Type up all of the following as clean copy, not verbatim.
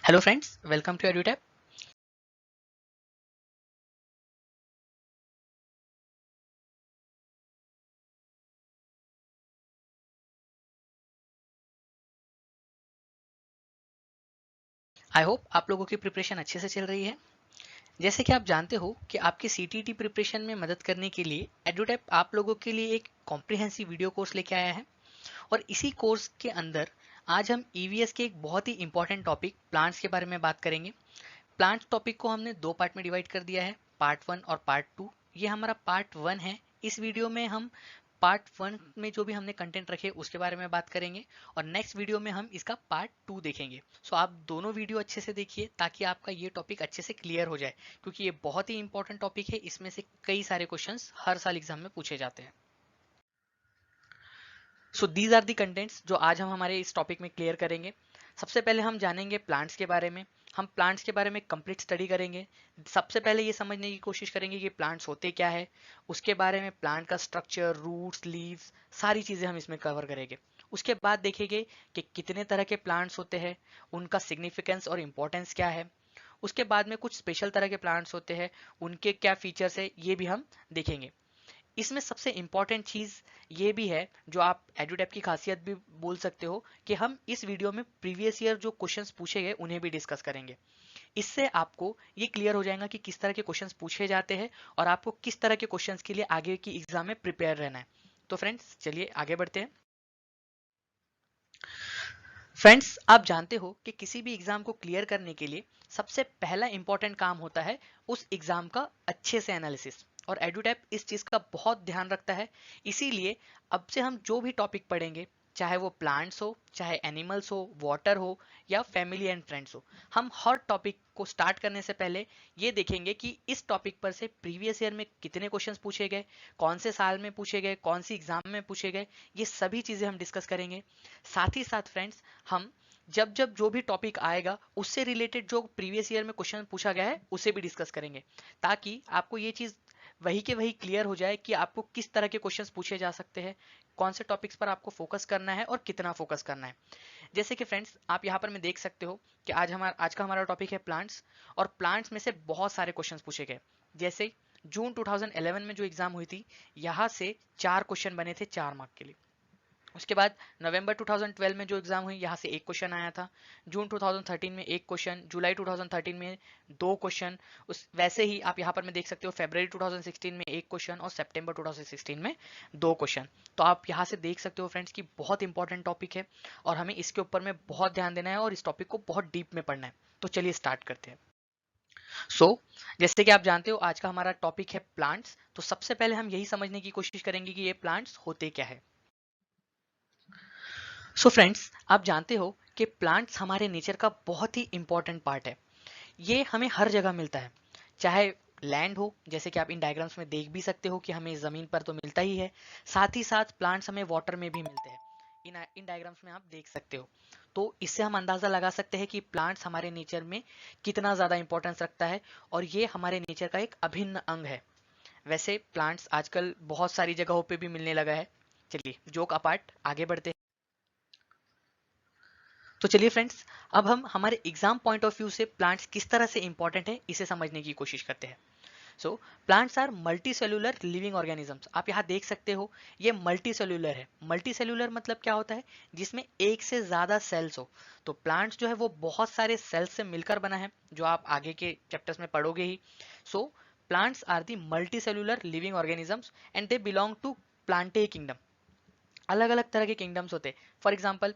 Hello friends, welcome to EduTap. I hope आप लोगों की प्रिपरेशन अच्छे से चल रही है। जैसे कि आप जानते हो कि आपकी सीटीटी प्रिपरेशन में मदद करने के लिए EduTap आप लोगों के लिए एक कॉम्प्रिहेंसिव वीडियो कोर्स लेके आया है और इसी कोर्स के अंदर आज हम ईवीएस के एक बहुत ही इंपॉर्टेंट टॉपिक प्लांट्स के बारे में बात करेंगे। प्लांट्स टॉपिक को हमने दो पार्ट में डिवाइड कर दिया है, पार्ट 1 और पार्ट 2। ये हमारा पार्ट 1 है। इस वीडियो में हम पार्ट 1 में जो भी हमने कंटेंट रखे उसके बारे में बात करेंगे और नेक्स्ट वीडियो में हम इसका पार्ट 2 देखेंगे। सो आप दोनों वीडियो अच्छे से देखिए ताकि आपका ये टॉपिक अच्छे से क्लियर हो जाए, क्योंकि ये बहुत ही इंपॉर्टेंट टॉपिक है। इसमें से कई सारे क्वेश्चंस हर साल एग्जाम में पूछे जाते हैं। So these are the contents जो आज हम हमारे इस टॉपिक में क्लियर करेंगे। सबसे पहले हम जानेंगे प्लांट्स के बारे में। हम प्लांट्स के बारे में कंप्लीट स्टडी करेंगे। सबसे पहले ये समझने की कोशिश करेंगे कि प्लांट्स होते क्या है, उसके बारे में प्लांट का स्ट्रक्चर, रूट्स, लीव्स, सारी चीज़ें हम इसमें कवर करेंगे। उसके बाद देखेंगे कि कितने तरह के प्लांट्स होते हैं, उनका सिग्निफिकेंस और इम्पोर्टेंस क्या है। उसके बाद में कुछ स्पेशल तरह के प्लांट्स होते हैं, उनके क्या फीचर्स है ये भी हम देखेंगे। इसमें सबसे इंपॉर्टेंट चीज ये भी है, जो आप एडुटैप की खासियत भी बोल सकते हो, कि हम इस वीडियो में प्रीवियस ईयर जो क्वेश्चंस पूछे गए उन्हें भी डिस्कस करेंगे। इससे आपको ये क्लियर हो जाएगा कि किस तरह के क्वेश्चंस पूछे जाते हैं और आपको किस तरह के क्वेश्चंस के लिए आगे की एग्जाम में प्रिपेयर रहना है। तो फ्रेंड्स चलिए आगे बढ़ते हैं। फ्रेंड्स, आप जानते हो कि किसी भी एग्जाम को क्लियर करने के लिए सबसे पहला इंपॉर्टेंट काम होता है उस एग्जाम का अच्छे से एनालिसिस, और एडुटैप इस चीज का बहुत ध्यान रखता है। इसीलिए अब से हम जो भी टॉपिक पढ़ेंगे, चाहे वो प्लांट्स हो, चाहे एनिमल्स हो, वाटर हो, या फैमिली एंड फ्रेंड्स हो, हम हर टॉपिक को स्टार्ट करने से पहले ये देखेंगे कि इस टॉपिक पर से प्रीवियस ईयर में कितने क्वेश्चंस पूछे गए, कौन से साल में पूछे गए, कौन सी एग्जाम में पूछे गए। ये सभी चीजें हम डिस्कस करेंगे। साथ ही साथ फ्रेंड्स, हम जब जब जो भी टॉपिक आएगा उससे रिलेटेड जो प्रीवियस ईयर में क्वेश्चन पूछा गया है उसे भी डिस्कस करेंगे, ताकि आपको ये चीज वही के वही क्लियर हो जाए कि आपको किस तरह के क्वेश्चंस पूछे जा सकते हैं, कौन से टॉपिक्स पर आपको फोकस करना है और कितना फोकस करना है। जैसे कि फ्रेंड्स, आप यहाँ पर मैं देख सकते हो कि आज का हमारा टॉपिक है प्लांट्स, और प्लांट्स में से बहुत सारे क्वेश्चंस पूछे गए। जैसे जून 2011 में जो एग्जाम हुई थी, यहाँ से 4 क्वेश्चन बने थे 4 मार्क के लिए। उसके बाद नवंबर 2012 में जो एग्जाम हुई, यहाँ से एक क्वेश्चन आया था। जून 2013 में एक क्वेश्चन, जुलाई 2013 में 2 क्वेश्चन। उस वैसे ही आप यहाँ पर मैं देख सकते हो फरवरी 2016 में एक क्वेश्चन और सितंबर 2016 में 2 क्वेश्चन। तो आप यहाँ से देख सकते हो फ्रेंड्स कि बहुत इंपॉर्टेंट टॉपिक है और हमें इसके ऊपर में बहुत ध्यान देना है और इस टॉपिक को बहुत डीप में पढ़ना है। तो चलिए स्टार्ट करते हैं। सो जैसे कि आप जानते हो आज का हमारा टॉपिक है प्लांट्स। तो सबसे पहले हम यही समझने की कोशिश करेंगे कि ये प्लांट्स होते क्या है। सो फ्रेंड्स, आप जानते हो कि प्लांट्स हमारे नेचर का बहुत ही इंपॉर्टेंट पार्ट है। ये हमें हर जगह मिलता है, चाहे लैंड हो, जैसे कि आप इन डायग्राम्स में देख भी सकते हो कि हमें जमीन पर तो मिलता ही है, साथ ही साथ प्लांट्स हमें वाटर में भी मिलते हैं। इन डायग्राम्स में आप देख सकते हो। तो इससे हम अंदाजा लगा सकते हैं कि प्लांट्स हमारे नेचर में कितना ज्यादा इंपॉर्टेंस रखता है और ये हमारे नेचर का एक अभिन्न अंग है। वैसे प्लांट्स आजकल बहुत सारी जगहों पे भी मिलने लगा है। चलिए जोक अपार्ट आगे बढ़ते हैं। तो चलिए फ्रेंड्स, अब हम हमारे एग्जाम पॉइंट ऑफ व्यू से प्लांट्स किस तरह से इंपॉर्टेंट है इसे समझने की कोशिश करते हैं। So plants are multi cellular living organisms. आप यहाँ देख सकते हो ये मल्टी सेलुलर है। मल्टी सेलुलर मतलब क्या होता है, जिसमें एक से ज्यादा सेल्स हो। तो प्लांट्स जो है वो बहुत सारे सेल्स से मिलकर बना है, जो आप आगे के चैप्टर्स में पढ़ोगे ही। So plants are the multi cellular living organisms and they belong to plantae kingdom. अलग अलग तरह के किंगडम्स होते हैं। फॉर एग्जाम्पल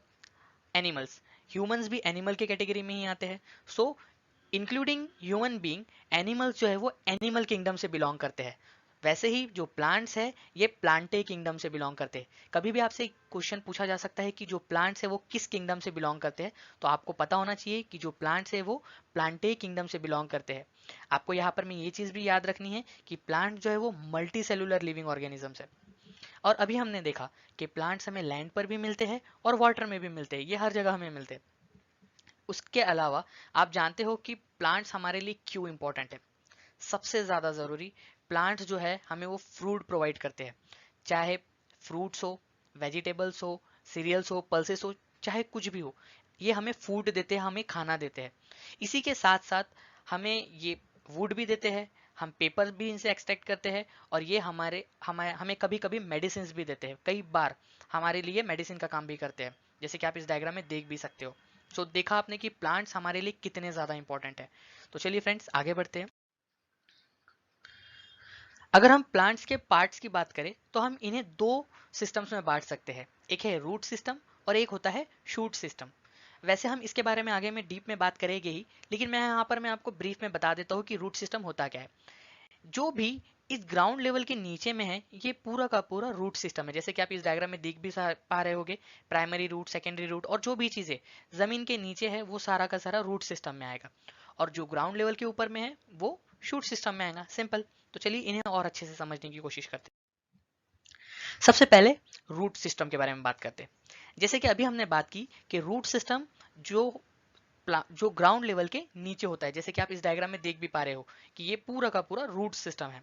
एनिमल्स, ह्यूमंस भी एनिमल के कैटेगरी में ही आते हैं। So including human being, animals जो है वो एनिमल किंगडम से बिलोंग करते हैं। वैसे ही जो प्लांट्स है ये प्लांटे किंगडम से बिलोंग करते हैं। कभी भी आपसे क्वेश्चन पूछा जा सकता है कि जो प्लांट्स है वो किस किंगडम से बिलोंग करते हैं, तो आपको पता होना चाहिए कि जो प्लांट्स है वो प्लांटे किंगडम से बिलोंग करते हैं। आपको यहाँ पर में ये चीज भी याद रखनी है कि प्लांट जो है वो मल्टी सेलुलर लिविंग ऑर्गेनिजम्स है। और अभी हमने देखा कि प्लांट्स हमें लैंड पर भी मिलते हैं और वाटर में भी मिलते हैं, ये हर जगह हमें मिलते हैं। उसके अलावा आप जानते हो कि प्लांट्स हमारे लिए क्यों इंपॉर्टेंट है। सबसे ज्यादा जरूरी, प्लांट्स जो है हमें वो फ्रूट प्रोवाइड करते हैं। चाहे फ्रूट्स हो, वेजिटेबल्स हो, सीरियल्स हो, पल्सेस हो, चाहे कुछ भी हो, ये हमें फूड देते हैं, हमें खाना देते हैं। इसी के साथ साथ हमें ये वुड भी देते हैं, हम पेपर भी इनसे एक्सट्रैक्ट करते हैं, और ये हमारे हमें हमें कभी कभी मेडिसिन भी देते हैं, कई बार हमारे लिए मेडिसिन का काम भी करते हैं, जैसे कि आप इस डायग्राम में देख भी सकते हो। सो देखा आपने कि प्लांट्स हमारे लिए कितने ज़्यादा इंपॉर्टेंट है। तो चलिए फ्रेंड्स आगे बढ़ते हैं। अगर हम प्लांट्स के पार्ट्स की बात करें तो हम इन्हें दो सिस्टम्स में बांट सकते हैं, एक है रूट सिस्टम और एक होता है शूट सिस्टम। वैसे हम इसके बारे में आगे में डीप में बात करेंगे ही, लेकिन मैं आपको ब्रीफ में बता देता हूँ कि रूट सिस्टम होता क्या है। जो भी इस ग्राउंड लेवल के नीचे में है, ये पूरा का पूरा रूट सिस्टम है, जैसे कि आप इस डायग्राम में देख भी पा रहे होगे। प्राइमरी रूट, सेकेंडरी रूट, और जो भी चीजें जमीन के नीचे है वो सारा का सारा रूट सिस्टम में आएगा, और जो ग्राउंड लेवल के ऊपर में है वो शूट सिस्टम में आएगा। सिंपल। तो चलिए इन्हें और अच्छे से समझने की कोशिश करते हैं। सबसे पहले रूट सिस्टम के बारे में बात करते हैं। जैसे कि अभी हमने बात की कि रूट सिस्टम जो जो ग्राउंड लेवल के नीचे होता है, जैसे कि आप इस डायग्राम में देख भी पा रहे हो कि ये पूरा का पूरा रूट सिस्टम है।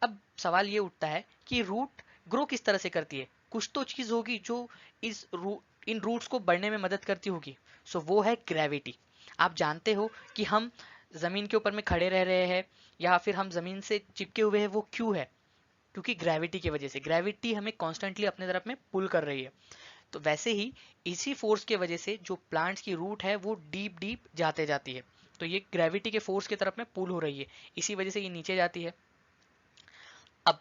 अब सवाल ये उठता है कि रूट ग्रो किस तरह से करती है। कुछ तो चीज होगी जो इन रूट्स को बढ़ने में मदद करती होगी। सो वो है ग्रेविटी। आप जानते हो कि हम जमीन के ऊपर में खड़े रह रहे हैं या फिर हम जमीन से चिपके हुए हैं, वो क्यों है? क्योंकि ग्रेविटी की वजह से। ग्रेविटी हमें कॉन्स्टेंटली अपने तरफ में पुल कर रही है। तो वैसे ही इसी फोर्स के वजह से जो प्लांट्स की रूट है वो डीप डीप जाते जाती है। तो ये ग्रेविटी के फोर्स की तरफ में पुल हो रही है, इसी वजह से ये नीचे जाती है। अब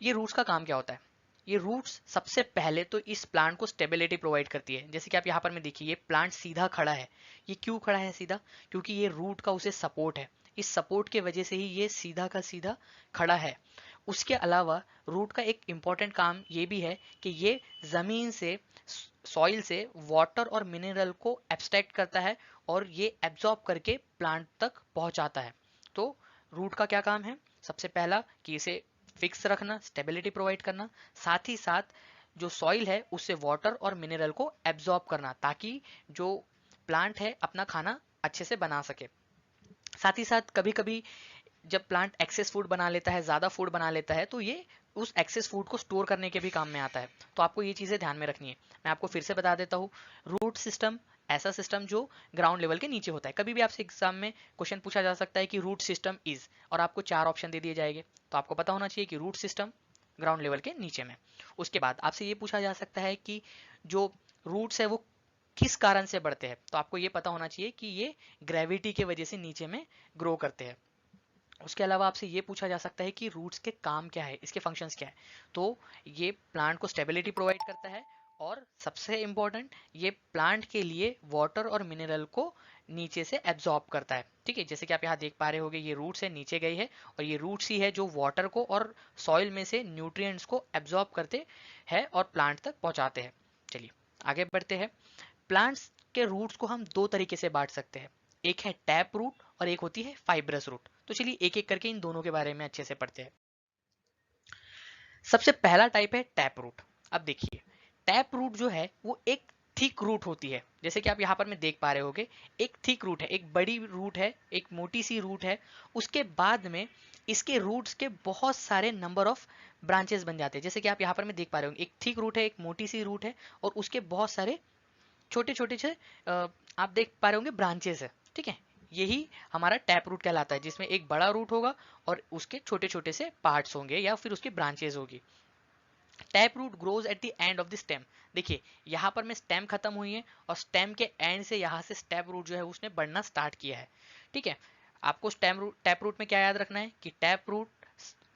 ये रूट्स का काम क्या होता है? ये रूट्स सबसे पहले तो इस प्लांट को स्टेबिलिटी प्रोवाइड करती है। जैसे कि आप यहाँ पर में देखिए, ये प्लांट सीधा खड़ा है। ये क्यों खड़ा है सीधा? क्योंकि ये रूट का उसे सपोर्ट है। इस सपोर्ट के वजह से ही ये सीधा का सीधा खड़ा है। उसके अलावा रूट का एक इम्पॉर्टेंट काम ये भी है कि ये जमीन से, सॉइल से वाटर और मिनरल को एब्स्ट्रैक्ट करता है और ये एब्जॉर्ब करके प्लांट तक पहुंचाता है। तो रूट का क्या काम है? सबसे पहला कि इसे फिक्स रखना, स्टेबिलिटी प्रोवाइड करना, साथ ही साथ जो सॉइल है उससे वाटर और मिनरल को एब्जॉर्ब करना, ताकि जो प्लांट है अपना खाना अच्छे से बना सके। साथ ही साथ कभी कभी जब प्लांट एक्सेस फूड बना लेता है, ज्यादा फूड बना लेता है, तो ये उस एक्सेस फूड को स्टोर करने के भी काम में आता है। तो आपको ये चीजें ध्यान में रखनी है। मैं आपको फिर से बता देता हूँ, रूट सिस्टम ऐसा सिस्टम जो ग्राउंड लेवल के नीचे होता है। कभी भी आपसे एग्जाम में क्वेश्चन पूछा जा सकता है कि रूट सिस्टम इज, और आपको 4 ऑप्शन दे दिए जाएंगे। तो आपको पता होना चाहिए कि रूट सिस्टम ग्राउंड लेवल के नीचे में। उसके बाद आपसे ये पूछा जा सकता है कि जो रूट्स है वो किस कारण से बढ़ते हैं। तो आपको ये पता होना चाहिए कि ये ग्रेविटी की वजह से नीचे में ग्रो करते हैं। उसके अलावा आपसे ये पूछा जा सकता है कि रूट्स के काम क्या है, इसके फंक्शंस क्या है। तो ये प्लांट को स्टेबिलिटी प्रोवाइड करता है, और सबसे इंपॉर्टेंट, ये प्लांट के लिए वाटर और मिनरल को नीचे से एब्जॉर्ब करता है। ठीक है, जैसे कि आप यहाँ देख पा रहे होगे, ये रूट्स है, नीचे गई है, और ये रूट्स ही है जो वाटर को और सॉइल में से न्यूट्रिएंट्स को एब्जॉर्ब करते हैं और प्लांट तक पहुंचाते हैं। चलिए आगे बढ़ते हैं। प्लांट्स के रूट्स को हम दो तरीके से बांट सकते हैं, एक है टैप रूट और एक होती है फाइब्रस रूट। तो चलिए एक एक करके इन दोनों के बारे में अच्छे से पढ़ते हैं। सबसे पहला टाइप है टैप रूट। अब देखिए, टैप रूट जो है वो एक थिक रूट होती है, जैसे कि आप यहाँ पर में देख पा रहे होगे। एक थिक रूट है, एक बड़ी रूट है, एक मोटी सी रूट है। उसके बाद में इसके रूट्स के बहुत सारे नंबर ऑफ ब्रांचेस बन जाते हैं, जैसे कि आप यहाँ पर में देख पा रहे होंगे। एक थिक रूट है, एक मोटी सी रूट है, और उसके बहुत सारे छोटे छोटे से आप देख पा रहे होंगे ब्रांचेस है। ठीक है, यही हमारा टैप रूट कहलाता है, जिसमें एक बड़ा रूट होगा और उसके छोटे छोटे से पार्ट्स होंगे या फिर उसकी ब्रांचेस होगी। Tap root grows at the end of the stem. देखिए यहाँ पर में स्टेम खत्म हुई है, और स्टेम के एंड से यहाँ से टैप रूट जो है उसने बढ़ना स्टार्ट किया है। ठीक है, आपको टैप रूट में क्या याद रखना है कि टैप रूट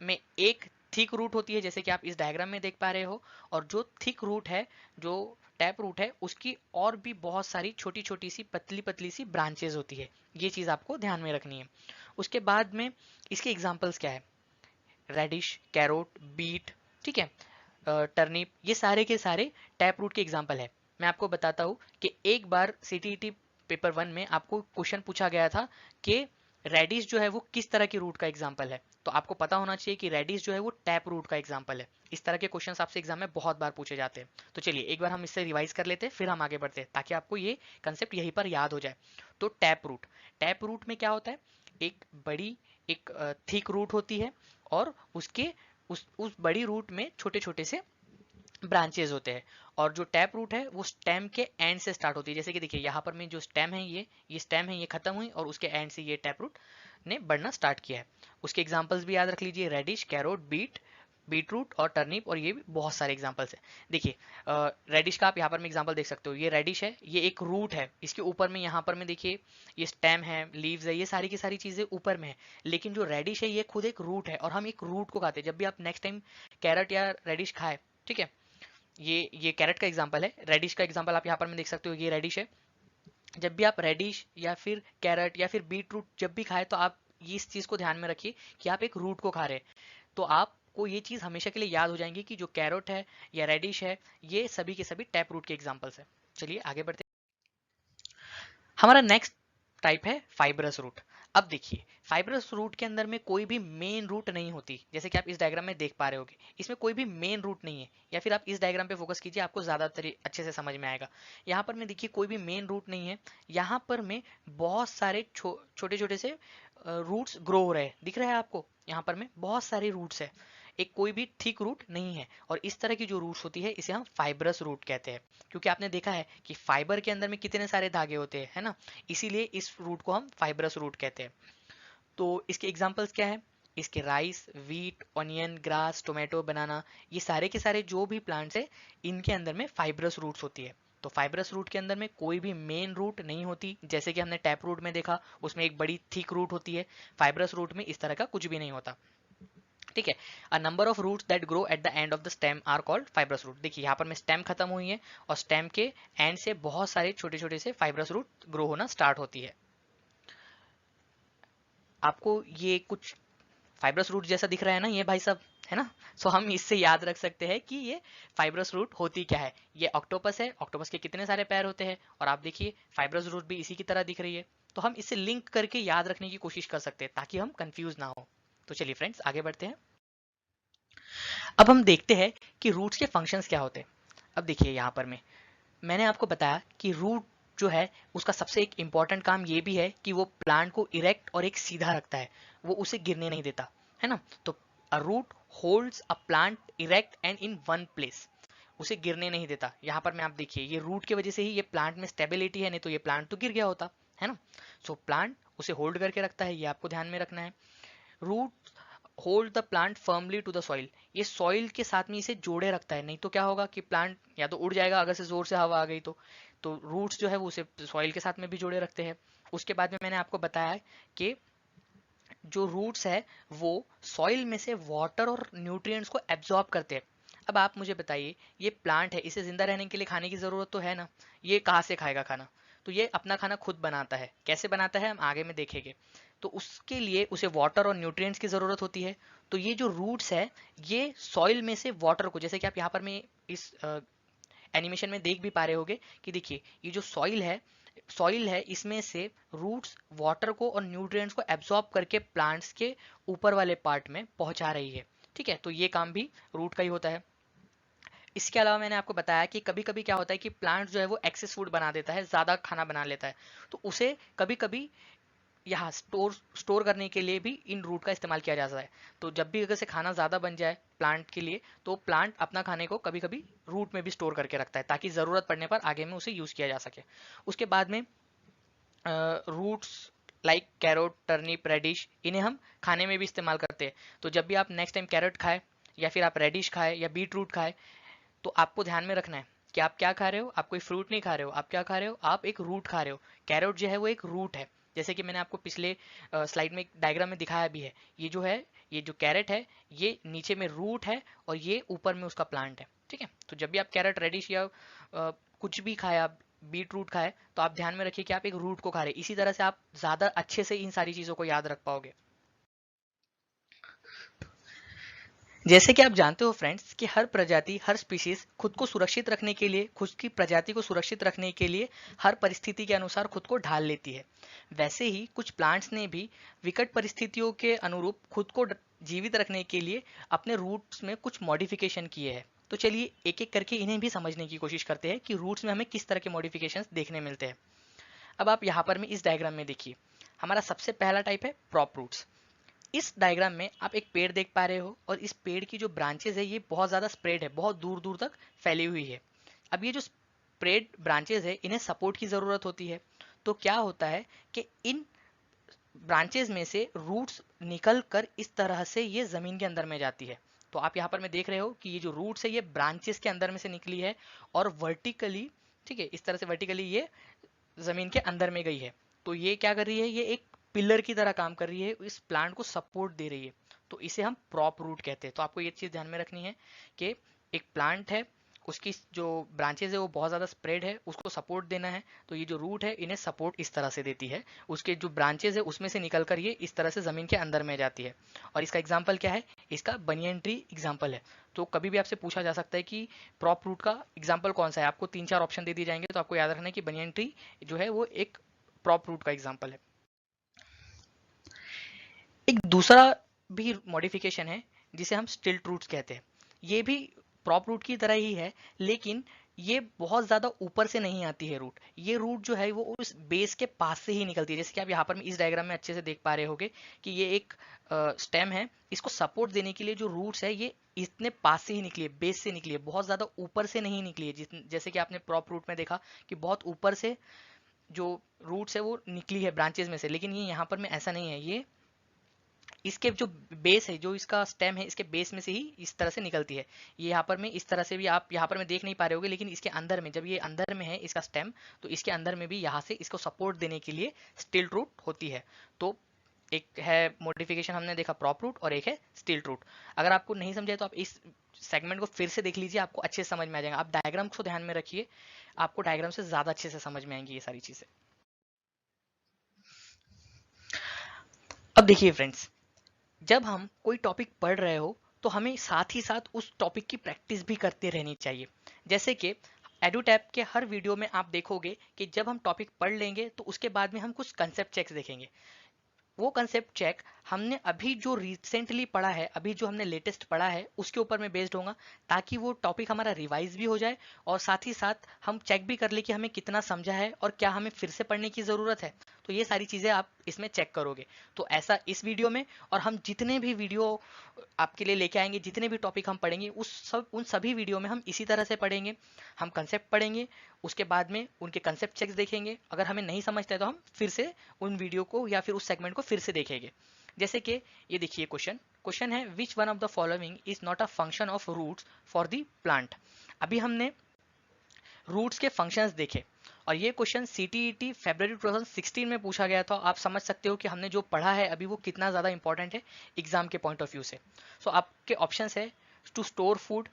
में एक थिक रूट होती है, जैसे कि आप इस डायग्राम में देख पा रहे हो, और जो थिक रूट है, जो टैप रूट है, उसकी और भी बहुत सारी छोटी छोटी सी पतली पतली सी ब्रांचेस होती है। ये चीज आपको ध्यान में रखनी है। उसके बाद में इसके एग्जांपल्स क्या है? रेडिश, कैरोट, बीट, ठीक है, टर्निप, ये सारे के सारे टैप रूट के एग्जाम्पल है। मैं आपको बताता हूँ कि एक बार सीटीईटी पेपर 1 में आपको क्वेश्चन पूछा गया था कि रेडिश जो है वो किस तरह की रूट का एग्जाम्पल है। तो आपको पता होना चाहिए कि रेडिश जो है वो टैप रूट का एग्जाम्पल है। इस तरह के क्वेश्चंस आपसे एग्जाम में बहुत बार पूछे जाते हैं। तो चलिए एक बार हम इससे रिवाइज कर लेते हैं, फिर हम आगे बढ़ते हैं, ताकि आपको ये कंसेप्ट यहीं पर याद हो जाए। तो टैप रूट में क्या होता है? एक बड़ी, एक थिक रूट होती है, और उसके उस बड़ी रूट में छोटे छोटे से ब्रांचेज होते हैं। और जो टैप रूट है वो स्टेम के एंड से स्टार्ट होती है। जैसे कि देखिए यहाँ पर में जो स्टेम है, ये स्टेम है, ये खत्म हुई और उसके एंड से ये टैप रूट ने बढ़ना स्टार्ट किया है। उसके एग्जांपल्स भी याद रख लीजिए, रेडिश, कैरोट, बीटरूट और टर्निप, और ये भी बहुत सारे एग्जांपल्स हैं। देखिए रेडिश का आप यहाँ पर में एग्जांपल देख सकते हो, ये रेडिश है, ये एक रूट है, इसके ऊपर में यहाँ पर में देखिए ये स्टेम है, लीव्स है, ये सारी की सारी चीजें ऊपर में है। लेकिन जो रेडिश है ये खुद एक रूट है और हम एक रूट को खाते हैं। जब भी आप नेक्स्ट टाइम कैरेट या रेडिश खाए, ठीक है, ये कैरेट का एग्जांपल है, रेडिश का एग्जांपल आप यहाँ पर में देख सकते हो, ये रेडिश है। जब भी आप रेडिश या फिर कैरेट या फिर बीट रूट जब भी खाए तो आप इस चीज को ध्यान में रखिए कि आप एक रूट को खा रहे हैं। तो आपको ये चीज हमेशा के लिए याद हो जाएंगी कि जो कैरोट है या रेडिश है, ये सभी के सभी टैप रूट के एग्जांपल्स है। चलिए आगे बढ़ते हैं। हमारा नेक्स्ट टाइप है फाइब्रस रूट। अब देखिए फाइब्रस रूट के अंदर में कोई भी मेन रूट नहीं होती, जैसे कि आप इस डायग्राम में देख पा रहे होगे, इसमें कोई भी मेन रूट नहीं है। या फिर आप इस डायग्राम पे फोकस कीजिए, आपको ज्यादातर अच्छे से समझ में आएगा। यहाँ पर में देखिए कोई भी मेन रूट नहीं है, यहाँ पर में बहुत सारे छोटे छोटे से रूट्स ग्रो हो रहे हैं, दिख रहा है आपको, यहाँ पर में बहुत सारे रूट्स है, एक कोई भी थिक रूट नहीं है। और इस तरह की जो रूट्स होती है इसे हम फाइब्रस रूट कहते हैं, क्योंकि आपने देखा है कि फाइबर के अंदर में कितने सारे धागे होते हैं, है ना, इसीलिए इस रूट को हम फाइब्रस रूट कहते हैं। तो इसके एग्जांपल्स क्या है, इसके rice, wheat, onion, grass, tomato, banana, ये सारे के सारे जो भी प्लांट्स है इनके अंदर में फाइब्रस रूट्स होती है। तो फाइब्रस रूट के अंदर में कोई भी मेन रूट नहीं होती, जैसे कि हमने टैप रूट में देखा, उसमें एक बड़ी थिक रूट होती है। फाइब्रस रूट में इस तरह का कुछ भी नहीं होता, ठीक है। A number of roots that grow at the end of the stem are called fibrous root. देखिए यहाँ पर में स्टेम खत्म हुई है और स्टेम के एंड से बहुत सारे छोटे छोटे से फाइब्रस रूट ग्रो होना स्टार्ट होती है। आपको ये कुछ फाइब्रस रूट जैसा दिख रहा है ना ये भाई साहब, है ना। सो हम इससे याद रख सकते हैं कि ये फाइब्रस रूट होती क्या है। ये ऑक्टोपस है, ऑक्टोपस के कितने सारे पैर होते हैं, और आप देखिए फाइब्रस रूट भी इसी की तरह दिख रही है। तो हम इसे लिंक करके याद रखने की कोशिश कर सकते हैं ताकि हम कंफ्यूज ना हो। तो चलिए फ्रेंड्स आगे बढ़ते हैं। अब हम देखते हैं कि रूट्स के फंक्शंस क्या होते हैं। अब देखिए यहाँ पर मैंने आपको बताया कि रूट जो है उसका सबसे एक इम्पॉर्टेंट काम ये भी है कि वो प्लांट को इरेक्ट और एक सीधा रखता है, वो उसे गिरने नहीं देता, है ना। तो a root holds a plant erect and in one place, उसे गिरने नहीं देता। यहाँ पर मैं आप देखिए ये रूट की वजह से ही ये प्लांट में स्टेबिलिटी है, नहीं तो ये प्लांट तो गिर गया होता, है ना। सो प्लांट उसे होल्ड करके रखता है, ये आपको ध्यान में रखना है। Root hold the plant firmly to the soil, ये सॉइल के साथ में इसे जोड़े रखता है, नहीं तो क्या होगा कि प्लांट या तो उड़ जाएगा अगर से जोर से हवा आ गई तो रूट्स जो है वो उसे सॉइल के साथ में भी जोड़े रखते हैं। उसके बाद में मैंने आपको बताया कि जो रूट्स है वो सॉइल में से वाटर और न्यूट्रिएंट्स को एब्जॉर्ब करते हैं। अब आप मुझे बताइए, ये प्लांट है, इसे जिंदा रहने के लिए खाने की जरूरत तो है ना, ये कहाँ से खाएगा खाना। तो ये अपना खाना खुद बनाता है, कैसे बनाता है हम आगे में देखेंगे। तो उसके लिए उसे वाटर और न्यूट्रिएंट्स की जरूरत होती है। तो ये जो रूट्स है ये सॉइल में से वाटर को, जैसे कि आप यहाँ पर में इस एनिमेशन में देख भी पा रहे होगे कि देखिए ये जो सॉइल है इसमें से रूट्स वाटर को और न्यूट्रिएंट्स को एब्जॉर्ब करके प्लांट्स के ऊपर वाले पार्ट में पहुंचा रही है, ठीक है। तो ये काम भी रूट का ही होता है। इसके अलावा मैंने आपको बताया कि कभी कभी क्या होता है कि प्लांट जो है वो एक्सेस फूड बना देता है, ज्यादा खाना बना लेता है, तो उसे कभी कभी यहाँ स्टोर करने के लिए भी इन रूट का इस्तेमाल किया जाता है। तो जब भी अगर से खाना ज़्यादा बन जाए प्लांट के लिए, तो प्लांट अपना खाने को कभी कभी रूट में भी स्टोर करके रखता है ताकि ज़रूरत पड़ने पर आगे में उसे यूज़ किया जा सके। उसके बाद में roots like carrot, turnip, radish, इन्हें हम खाने में भी इस्तेमाल करते हैं। तो जब भी आप नेक्स्ट टाइम कैरेट खाए या फिर आप रेडिश खाए या बीट रूट खाए, तो आपको ध्यान में रखना है कि आप क्या खा रहे हो, आप कोई फ्रूट नहीं खा रहे हो, आप क्या खा रहे हो, आप एक रूट खा रहे हो। कैरोट जो है वो एक रूट है, जैसे कि मैंने आपको पिछले स्लाइड में डायग्राम में दिखाया भी है। ये जो है, ये जो कैरेट है ये नीचे में रूट है और ये ऊपर में उसका प्लांट है, ठीक है। तो जब भी आप कैरेट, रेडिश या कुछ भी खाए, आप बीट रूट खाए, तो आप ध्यान में रखिए कि आप एक रूट को खा रहे हैं। इसी तरह से आप ज्यादा अच्छे से इन सारी चीजों को याद रख पाओगे। जैसे कि आप जानते हो फ्रेंड्स कि हर प्रजाति, हर स्पीशीज खुद को सुरक्षित रखने के लिए, खुद की प्रजाति को सुरक्षित रखने के लिए हर परिस्थिति के अनुसार खुद को ढाल लेती है। वैसे ही कुछ प्लांट्स ने भी विकट परिस्थितियों के अनुरूप खुद को जीवित रखने के लिए अपने रूट्स में कुछ मॉडिफिकेशन किए हैं। तो चलिए एक एक करके इन्हें भी समझने की कोशिश करते हैं कि रूट्स में हमें किस तरह के मॉडिफिकेशंस देखने मिलते हैं। अब आप यहाँ पर में इस डायग्राम में देखिए, हमारा सबसे पहला टाइप है प्रॉप रूट्स। इस डायग्राम में आप एक पेड़ देख पा रहे हो और इस पेड़ की जो ब्रांचेज है ये बहुत ज़्यादा स्प्रेड है, बहुत दूर दूर तक फैली हुई है। अब ये जो स्प्रेड ब्रांचेज है इन्हें सपोर्ट की ज़रूरत होती है। तो क्या होता है कि इन ब्रांचेज में से रूट्स निकल कर इस तरह से ये ज़मीन के अंदर में जाती है। तो आप यहाँ पर में देख रहे हो कि ये जो रूट्स है ये ब्रांचेस के अंदर में से निकली है और वर्टिकली, ठीक है, इस तरह से वर्टिकली ये जमीन के अंदर में गई है। तो ये क्या कर रही है, ये एक पिलर की तरह काम कर रही है, इस प्लांट को सपोर्ट दे रही है। तो इसे हम प्रॉप रूट कहते हैं। तो आपको ये चीज ध्यान में रखनी है कि एक प्लांट है, उसकी जो ब्रांचेज है वो बहुत ज़्यादा स्प्रेड है, उसको सपोर्ट देना है। तो ये जो रूट है इन्हें सपोर्ट इस तरह से देती है, उसके जो ब्रांचेज है उसमें से निकल कर ये इस तरह से ज़मीन के अंदर में जाती है। और इसका एग्जाम्पल क्या है, इसका बनियन ट्री एग्जाम्पल है। तो कभी भी आपसे पूछा जा सकता है कि प्रॉप रूट का एग्जाम्पल कौन सा है, आपको 3-4 ऑप्शन दे दिए जाएंगे, तो आपको याद रखना है कि बनियन ट्री जो है वो एक प्रॉप रूट का एग्जाम्पल है। एक दूसरा भी मॉडिफिकेशन है जिसे हम स्टिल्ट रूट्स कहते हैं। ये भी प्रॉप रूट की तरह ही है, लेकिन ये बहुत ज्यादा ऊपर से नहीं आती है रूट। ये रूट जो है वो उस बेस के पास से ही निकलती है। जैसे कि आप यहाँ पर इस डायग्राम में अच्छे से देख पा रहे होगे कि ये एक स्टेम है, इसको सपोर्ट देने के लिए जो रूट्स है ये इतने पास से ही निकली है, बेस से निकली है, बहुत ज्यादा ऊपर से नहीं निकली है। जैसे कि आपने प्रॉप रूट में देखा कि बहुत ऊपर से जो रूट्स है वो निकली है ब्रांचेज में से, लेकिन ये यहाँ पर में ऐसा नहीं है। ये इसके जो बेस है, जो इसका स्टेम है, इसके बेस में से ही इस तरह से निकलती है। ये यहाँ पर में इस तरह से भी आप यहाँ पर में देख नहीं पा रहे होगे, लेकिन इसके अंदर में, जब ये अंदर में है इसका स्टेम, तो इसके अंदर में भी यहाँ से इसको सपोर्ट देने के लिए स्टिल्ट रूट होती है। तो एक है मॉडिफिकेशन हमने देखा प्रॉप रूट और एक है स्टिल्ट रूट। अगर आपको नहीं समझे तो आप इस सेगमेंट को फिर से देख लीजिए, आपको अच्छे से समझ में आ जाएगा। आप डायग्राम को ध्यान में रखिए, आपको डायग्राम से ज्यादा अच्छे से समझ में आएंगी ये सारी चीजें। अब देखिए फ्रेंड्स, जब हम कोई टॉपिक पढ़ रहे हो तो हमें साथ ही साथ उस टॉपिक की प्रैक्टिस भी करते रहनी चाहिए। जैसे कि एडुटैप के हर वीडियो में आप देखोगे कि जब हम टॉपिक पढ़ लेंगे तो उसके बाद में हम कुछ कंसेप्ट चेक्स देखेंगे। वो कंसेप्ट चेक हमने अभी जो रिसेंटली पढ़ा है, अभी जो हमने लेटेस्ट पढ़ा है उसके ऊपर में बेस्ड होगा, ताकि वो टॉपिक हमारा रिवाइज भी हो जाए और साथ ही साथ हम चेक भी कर ले कि हमें कितना समझा है और क्या हमें फिर से पढ़ने की ज़रूरत है। तो ये सारी चीज़ें आप इसमें चेक करोगे। तो ऐसा इस वीडियो में, और हम जितने भी वीडियो आपके लिए लेके आएंगे, जितने भी टॉपिक हम पढ़ेंगे उन सभी वीडियो में हम इसी तरह से पढ़ेंगे। हम कंसेप्ट पढ़ेंगे, उसके बाद में उनके कंसेप्ट चेक्स देखेंगे, अगर हमें नहीं समझता है तो हम फिर से उन वीडियो को या फिर उस सेगमेंट को फिर से देखेंगे। जैसे कि ये देखिए क्वेश्चन क्वेश्चन है, which one of the following is not a function of roots for the plant. अभी हमने रूट्स के फंक्शंस देखे और ये क्वेश्चन सीटीईटी फरवरी 2016 में पूछा गया था। आप समझ सकते हो कि हमने जो पढ़ा है अभी वो कितना ज़्यादा इंपॉर्टेंट है एग्जाम के पॉइंट ऑफ व्यू से। सो आपके ऑप्शंस है to store food,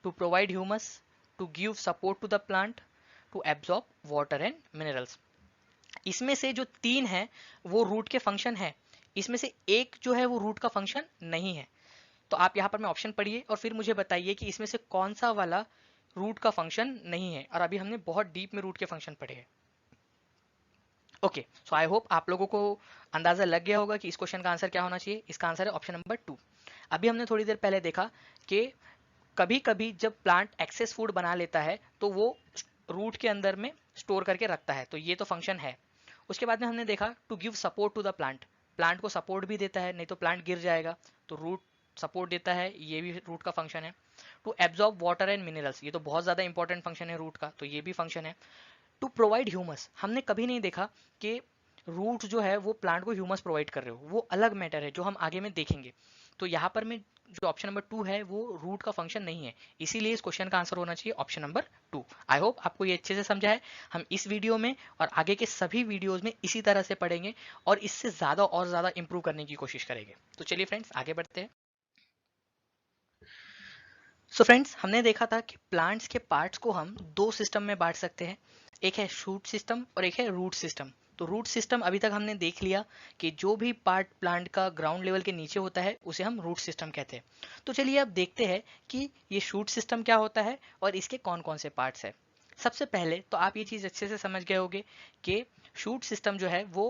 to provide humus, to give support to the plant, to absorb water and minerals. इसमें से जो 3 है वो रूट के फंक्शन है, इसमें से एक जो है वो रूट का फंक्शन नहीं है। तो आप यहाँ पर मैं ऑप्शन पढ़िए और फिर मुझे बताइए कि इसमें से कौन सा वाला रूट का फंक्शन नहीं है। और अभी हमने बहुत डीप में रूट के फंक्शन पढ़े हैं। ओके, सो आई होप आप लोगों को अंदाजा लग गया होगा कि इस क्वेश्चन का आंसर क्या होना चाहिए। इसका आंसर है ऑप्शन नंबर 2। अभी हमने थोड़ी देर पहले देखा कि कभी कभी जब प्लांट एक्सेस फूड बना लेता है तो वो रूट के अंदर में स्टोर करके रखता है, तो ये तो फंक्शन है। उसके बाद में हमने देखा to give support to the plant, plant को सपोर्ट भी देता है, नहीं तो प्लांट गिर जाएगा, तो रूट सपोर्ट देता है, ये भी रूट का फंक्शन है। To absorb water and minerals, ये तो बहुत ज्यादा इंपॉर्टेंट फंक्शन है रूट का, तो ये भी फंक्शन है। टू प्रोवाइड ह्यूमस, हमने कभी नहीं देखा कि रूट जो है वो प्लांट को ह्यूमस प्रोवाइड कर रहे हो, वो अलग मैटर है जो हम आगे में देखेंगे। तो यहाँ पर में जो ऑप्शन नंबर 2 है वो रूट का फंक्शन नहीं है, इसीलिए इस क्वेश्चन का आंसर होना चाहिए ऑप्शन नंबर 2। आई होप आपको ये अच्छे से समझा है। हम इस वीडियो में और आगे के सभी वीडियोस में इसी तरह से पढ़ेंगे और इससे ज्यादा और ज्यादा इंप्रूव करने की कोशिश करेंगे। तो चलिए फ्रेंड्स आगे बढ़ते हैं। सो फ्रेंड्स, हमने देखा था कि प्लांट्स के पार्ट्स को हम 2 सिस्टम में बांट सकते हैं, एक है शूट सिस्टम और एक है रूट सिस्टम। तो रूट सिस्टम अभी तक हमने देख लिया कि जो भी पार्ट प्लांट का ग्राउंड लेवल के नीचे होता है उसे हम रूट सिस्टम कहते हैं। तो चलिए अब देखते हैं कि ये शूट सिस्टम क्या होता है और इसके कौन कौन से पार्ट्स है। सबसे पहले तो आप ये चीज़ अच्छे से समझ गए होंगे कि शूट सिस्टम जो है वो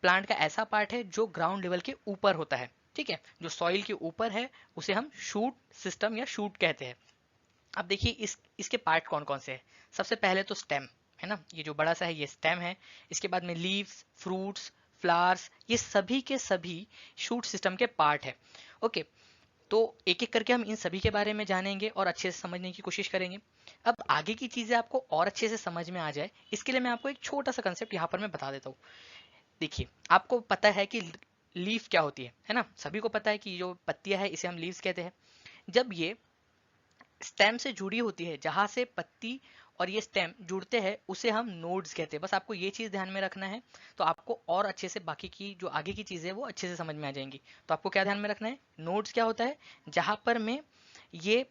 प्लांट का ऐसा पार्ट है जो ग्राउंड लेवल के ऊपर होता है, ठीक है, जो सॉइल के ऊपर है उसे हम शूट सिस्टम या शूट कहते हैं। अब देखिए इसके पार्ट कौन कौन से हैं। सबसे पहले तो स्टेम है ना, ये जो बड़ा सा है ये स्टेम है। इसके बाद में लीव्स, फ्रूट्स, फ्लावर्स, ये सभी के सभी शूट सिस्टम के पार्ट है। ओके, तो एक एक करके हम इन सभी के बारे में जानेंगे और अच्छे से समझने की कोशिश करेंगे। अब आगे की चीजें आपको और अच्छे से समझ में आ जाए, इसके लिए मैं आपको एक छोटा सा कंसेप्ट यहाँ पर मैं बता देता हूँ। देखिए, आपको पता है कि लीफ क्या होती है ना? सभी को पता है कि जो पत्तियां है इसे हम लीव्स कहते हैं। जब ये स्टेम से जुड़ी होती है, जहां से पत्ती और ये स्टेम जुड़ते हैं, उसे हम नोड्स कहते हैं। बस आपको ये चीज ध्यान में रखना है, तो आपको और अच्छे से बाकी की जो आगे की चीजें वो अच्छे से समझ में आ जाएंगी। तो आपको क्या ध्यान में रखना है, नोड्स क्या होता है, जहां पर में ये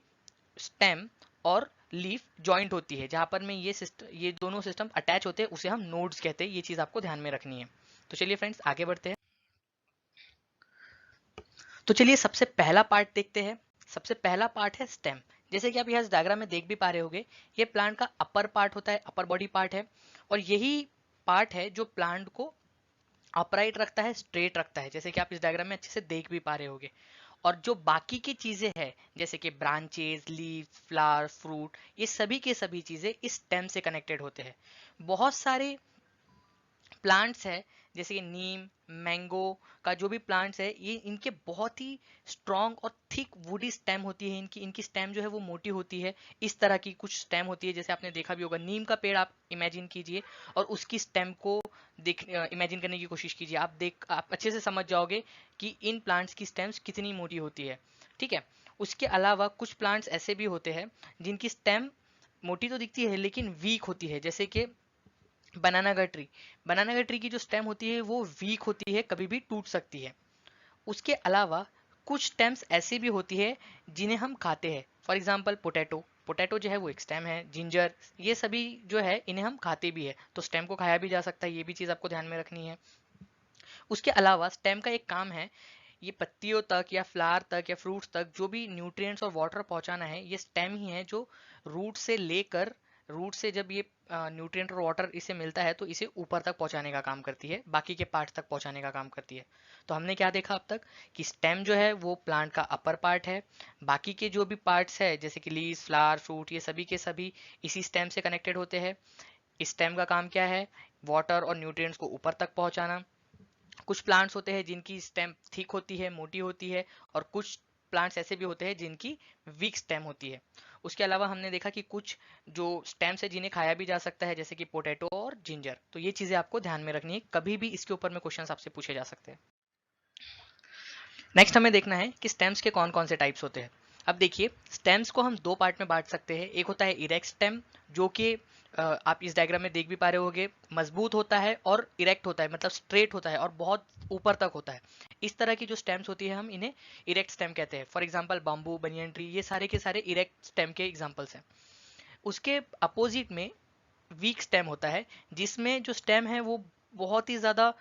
स्टेम और लीफ जॉइंट होती है, जहां पर में ये दोनों सिस्टम अटैच होते हैं, उसे हम नोड्स कहते हैं। ये चीज आपको ध्यान में रखनी है। तो चलिए फ्रेंड्स, आगे बढ़ते हैं। तो चलिए सबसे पहला पार्ट देखते हैं। सबसे पहला पार्ट है स्टेम। जैसे कि आप यहाँ डायग्राम में देख भी पा रहे होंगे, ये प्लांट का अपर पार्ट होता है, अपर बॉडी पार्ट है, और यही पार्ट है जो प्लांट को अपराइट रखता है, स्ट्रेट रखता है, जैसे कि आप इस डायग्राम में अच्छे से देख भी पा रहे होंगे। और जो बाकी की चीजें हैं, जैसे कि ब्रांचेस, लीफ, फ्लावर, फ्रूट, ये सभी के सभी चीजें इस स्टेम से कनेक्टेड होते हैं। बहुत सारे प्लांट्स है, जैसे कि नीम, मैंगो का जो भी प्लांट्स है, ये इनके बहुत ही स्ट्रॉन्ग और थिक वुडी स्टेम होती है। इनकी इनकी स्टेम जो है वो मोटी होती है। इस तरह की कुछ स्टेम होती है, जैसे आपने देखा भी होगा। नीम का पेड़ आप इमेजिन कीजिए और उसकी स्टेम को देख इमेजिन करने की कोशिश कीजिए। आप अच्छे से समझ जाओगे कि इन प्लांट्स की स्टेम्स कितनी मोटी होती है। ठीक है। उसके अलावा कुछ प्लांट्स ऐसे भी होते हैं जिनकी स्टेम मोटी तो दिखती है लेकिन वीक होती है, जैसे कि बनाना का ट्री की जो स्टेम होती है वो वीक होती है, कभी भी टूट सकती है। उसके अलावा कुछ स्टेम्स ऐसी भी होती है जिन्हें हम खाते हैं। फॉर एग्जाम्पल पोटैटो, पोटैटो जो है वो एक स्टेम है। जिंजर, ये सभी जो है इन्हें हम खाते भी है, तो स्टेम को खाया भी जा सकता है। ये भी चीज आपको ध्यान में रखनी है। उसके अलावा स्टेम का एक काम है, ये पत्तियों तक या फ्लावर तक या फ्रूट्स तक जो भी न्यूट्रिएंट्स और वाटर पहुंचाना है, ये स्टेम ही है जो रूट से जब ये न्यूट्रिएंट और वाटर इसे मिलता है, तो इसे ऊपर तक पहुंचाने का काम करती है, बाकी के पार्ट तक पहुंचाने का काम करती है। तो हमने क्या देखा अब तक कि स्टेम जो है वो प्लांट का अपर पार्ट है। बाकी के जो भी पार्ट्स है, जैसे कि लीव्स, फ्लावर, फ्रूट, ये सभी के सभी इसी स्टेम से कनेक्टेड होते हैं। इस स्टेम का काम क्या है, वाटर और न्यूट्रिएंट्स को ऊपर तक पहुंचाना। कुछ प्लांट्स होते हैं जिनकी स्टेम थिक होती है, मोटी होती है, और कुछ प्लांट्स ऐसे भी होते हैं जिनकी वीक स्टेम होती है। उसके अलावा हमने देखा कि कुछ जो स्टेम्स है जिन्हें खाया भी जा सकता है, जैसे कि पोटैटो और जिंजर। तो ये चीजें आपको ध्यान में रखनी है, कभी भी इसके ऊपर में क्वेश्चंस आपसे पूछे जा सकते हैं। नेक्स्ट हमें देखना है कि स्टेम्स के कौन कौन से टाइप्स होते हैं। अब देखिए, स्टेम्स को हम दो पार्ट में बांट सकते हैं। एक होता है इरेक्ट स्टेम, जो कि आप इस डायग्राम में देख भी पा रहे होंगे, मजबूत होता है और इरेक्ट होता है, मतलब स्ट्रेट होता है और बहुत ऊपर तक होता है। इस तरह की जो स्टेम्स होती है हम इन्हें इरेक्ट स्टेम कहते हैं। For example bamboo, banyan tree, ये सारे के सारे इरेक्ट स्टेम के एग्जाम्पल्स हैं। उसके अपोजिट में वीक स्टेम होता है, जिसमें जो स्टेम है वो बहुत ही ज्यादा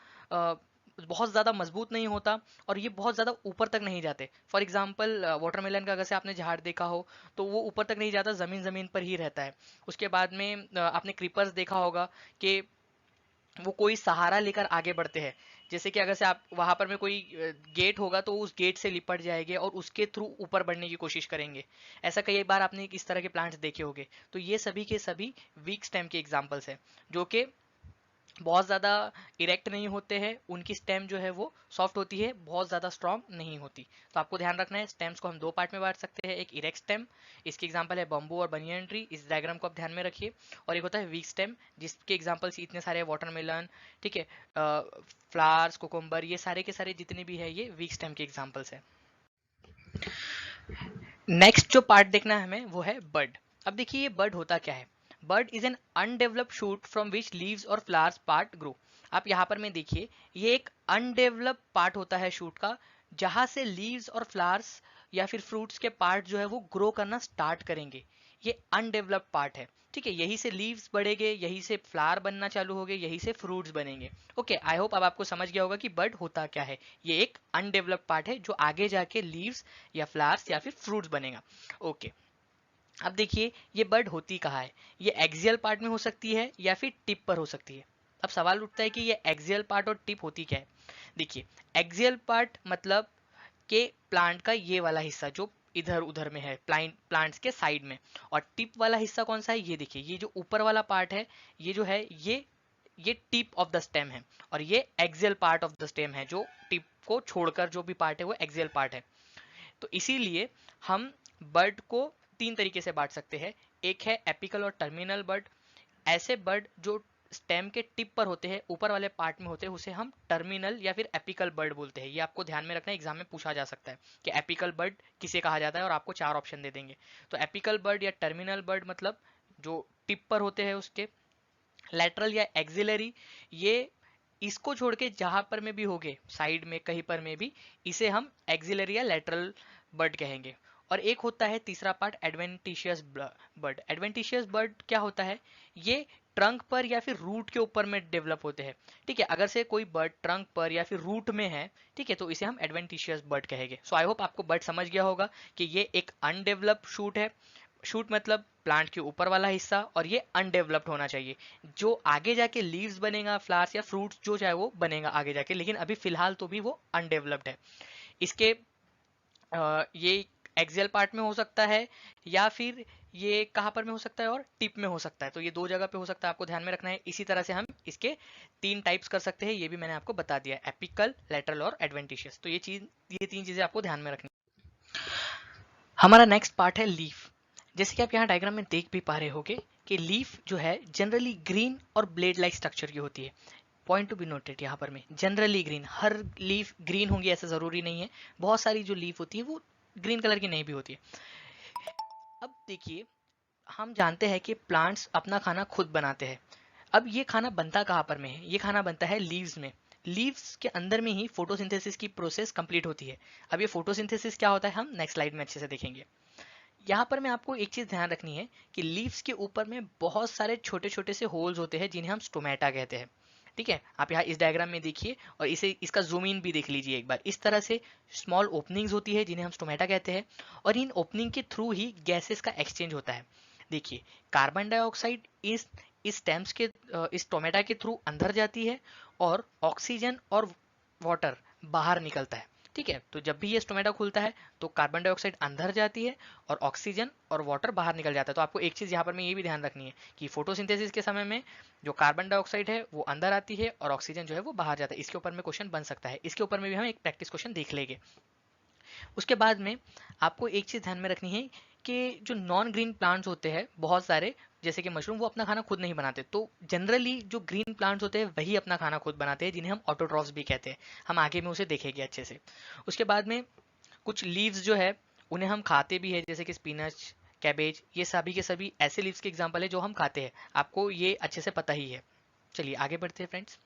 बहुत ज्यादा मजबूत नहीं होता, और ये बहुत ज्यादा ऊपर तक नहीं जाते। फॉर एग्जाम्पल वाटरमेलन का अगर से आपने झाड़ देखा हो, तो वो ऊपर तक नहीं जाता, जमीन जमीन पर ही रहता है। उसके बाद में आपने क्रीपर्स देखा होगा कि वो कोई सहारा लेकर आगे बढ़ते हैं। जैसे कि अगर से आप वहां पर में कोई गेट होगा, तो उस गेट से लिपट जाएंगे और उसके थ्रू ऊपर बढ़ने की कोशिश करेंगे। ऐसा कई बार आपने इस तरह के प्लांट्स देखे होंगे। तो ये सभी के सभी वीक स्टेम के एग्जाम्पल्स हैं, जो कि बहुत ज़्यादा इरेक्ट नहीं होते हैं। उनकी स्टेम जो है वो सॉफ्ट होती है, बहुत ज़्यादा स्ट्रांग नहीं होती। तो आपको ध्यान रखना है, स्टेम्स को हम दो पार्ट में बांट सकते हैं। एक इरेक्ट स्टेम, इसके एग्जांपल है बम्बू और बनियन ट्री, इस डायग्राम को आप ध्यान में रखिए। और एक होता है वीक स्टेम, जिसके एग्जांपल्स इतने सारे वाटरमेलन, ठीक है, फ्लावर्स, कोकुम्बर, ये सारे के सारे जितने भी है ये वीक स्टेम के एग्जाम्पल्स है। नेक्स्ट जो पार्ट देखना है हमें वो है बड। अब देखिए, ये बड होता क्या है। Bud is an undeveloped shoot from which leaves और फ्लावर्स पार्ट ग्रो। आप यहाँ पर में देखिए, ये एक अनडेवलप्ड पार्ट होता है शूट का, जहां से लीव्स और फ्लावर्स या फिर फ्रूट्स के पार्ट जो है वो ग्रो करना स्टार्ट करेंगे। ये अनडेवलप्ड पार्ट है, ठीक है। यही से लीव्स बढ़ेंगे, यही से फ्लावर बनना चालू होंगे, यही से फ्रूट्स बनेंगे। ओके, आई होप अब आपको समझ गया होगा कि बड होता क्या है। ये एक अनडेवलप्ड पार्ट है जो आगे जाके लीव्स या फ्लावर्स या फिर फ्रूट्स बनेगा। ओके, अब देखिए, ये बड होती कहाँ है। ये एक्सियल पार्ट में हो सकती है या फिर टिप पर हो सकती है। अब सवाल उठता है कि ये एक्सियल पार्ट और टिप होती क्या है। देखिए, एक्सियल पार्ट मतलब के प्लांट का ये वाला हिस्सा जो इधर उधर में है, प्लांट्स के साइड में। और टिप वाला हिस्सा कौन सा है, ये देखिए, ये जो ऊपर वाला पार्ट है, ये जो है ये ये टिप ऑफ द स्टेम है और ये axial part of the stem है, जो टिप को छोड़कर जो भी पार्ट है वो एक्सियल पार्ट है। तो इसीलिए हम बर्ड को तीन तरीके से बांट सकते हैं। एक है एपिकल और टर्मिनल बर्ड। ऐसे बर्ड जो स्टेम के टिप पर होते हैं, ऊपर वाले पार्ट में होते हैं, उसे हम टर्मिनल या फिर एपिकल बर्ड बोलते हैं। ये आपको ध्यान में रखना है, एग्जाम में पूछा जा सकता है कि एपिकल बर्ड किसे कहा जाता है, और आपको चार ऑप्शन दे देंगे। तो एपिकल बर्ड या टर्मिनल बर्ड मतलब जो टिप पर होते हैं उसके, लेटरल या एक्सिलरी, ये इसको छोड़ के जहां पर में भी होगे, साइड में कहीं पर में भी, इसे हम एक्सिलरी या लेटरल बर्ड कहेंगे। और एक होता है तीसरा part adventitious bird. Adventitious bird क्या होता है, ये ट्रंक पर या फिर रूट के ऊपर में डेवलप होते हैं। ठीक है, अगर से कोई बर्ड ट्रंक पर या फिर रूट में है, ठीक है, तो इसे हम एडवेंटिशियस बर्ड कहेंगे। सो आई होप आपको बर्ड समझ गया होगा कि ये एक अनडेवलप्ड शूट है। शूट मतलब प्लांट के ऊपर वाला हिस्सा, और ये अनडेवलप्ड होना चाहिए। जो आगे जाके लीव्स बनेगा, फ्लावर्स या फ्रूट्स जो चाहे वो बनेगा आगे जाके, लेकिन अभी फिलहाल तो भी वो अनडेवलप्ड है। इसके ये एक्सियल पार्ट में हो सकता है, या फिर ये कहाँ पर में हो सकता है, और टिप में हो सकता है। तो ये दो जगह पे हो सकता है, आपको ध्यान में रखना है। इसी तरह से हम इसके तीन टाइप्स कर सकते हैं, ये भी मैंने आपको बता दिया, एपिकल, लेटरल और एडवेंटिशियस। तो ये तीन चीजें आपको ध्यान में रखनी। हमारा नेक्स्ट पार्ट है लीफ। जैसे कि आप यहाँ डायग्राम में देख भी पा रहे होगे कि लीफ जो है जनरली ग्रीन और ब्लेड लाइक स्ट्रक्चर की होती है। पॉइंट टू बी नोटेड यहाँ पर में, जनरली ग्रीन, हर लीफ ग्रीन होंगी ऐसा जरूरी नहीं है। बहुत सारी जो लीफ होती है वो ग्रीन कलर की नहीं भी होती है। अब देखिए, हम जानते हैं कि प्लांट्स अपना खाना खुद बनाते हैं। अब ये खाना बनता कहाँ पर में है, ये खाना बनता है लीव्स में। लीव्स के अंदर में ही फोटोसिंथेसिस की प्रोसेस कंप्लीट होती है। अब ये फोटोसिंथेसिस क्या होता है हम नेक्स्ट स्लाइड में अच्छे से देखेंगे। यहाँ पर मैं आपको एक चीज ध्यान रखनी है कि लीव्स के ऊपर में बहुत सारे छोटे छोटे से होल्स होते हैं जिन्हें हम स्टोमेटा कहते हैं। ठीक है, आप यहाँ इस डायग्राम में देखिए, और इसे इसका जूम इन भी देख लीजिए एक बार। इस तरह से स्मॉल ओपनिंग्स होती है जिन्हें हम स्टोमेटा कहते हैं, और इन ओपनिंग के थ्रू ही गैसेस का एक्सचेंज होता है। देखिए, कार्बन डाइऑक्साइड इस स्टेम्स के इस टोमेटा के थ्रू अंदर जाती है, और ऑक्सीजन और वाटर बाहर निकलता है। ठीक है, तो जब भी ये स्टोमेटा खुलता है तो कार्बन डाइऑक्साइड अंदर जाती है और ऑक्सीजन और वाटर बाहर निकल जाता है। तो आपको एक चीज यहाँ पर में ये भी ध्यान रखनी है कि फोटोसिंथेसिस के समय में जो कार्बन डाइऑक्साइड है वो अंदर आती है और ऑक्सीजन जो है वो बाहर जाता है। इसके ऊपर में क्वेश्चन बन सकता है, इसके ऊपर में भी हम एक प्रैक्टिस क्वेश्चन देख लेंगे। उसके बाद में आपको एक चीज ध्यान में रखनी है कि जो नॉन ग्रीन प्लांट्स होते हैं बहुत सारे, जैसे कि मशरूम, वो अपना खाना खुद नहीं बनाते। तो जनरली जो ग्रीन प्लांट्स होते हैं वही अपना खाना खुद बनाते हैं, जिन्हें हम ऑटोट्रॉफ्स भी कहते हैं। हम आगे में उसे देखेंगे अच्छे से। उसके बाद में कुछ लीव्स जो है उन्हें हम खाते भी है, जैसे कि स्पिनच, कैबेज, ये सभी के सभी ऐसे लीव्स के एग्जाम्पल है जो हम खाते हैं। आपको ये अच्छे से पता ही है। चलिए आगे बढ़ते हैं फ्रेंड्स।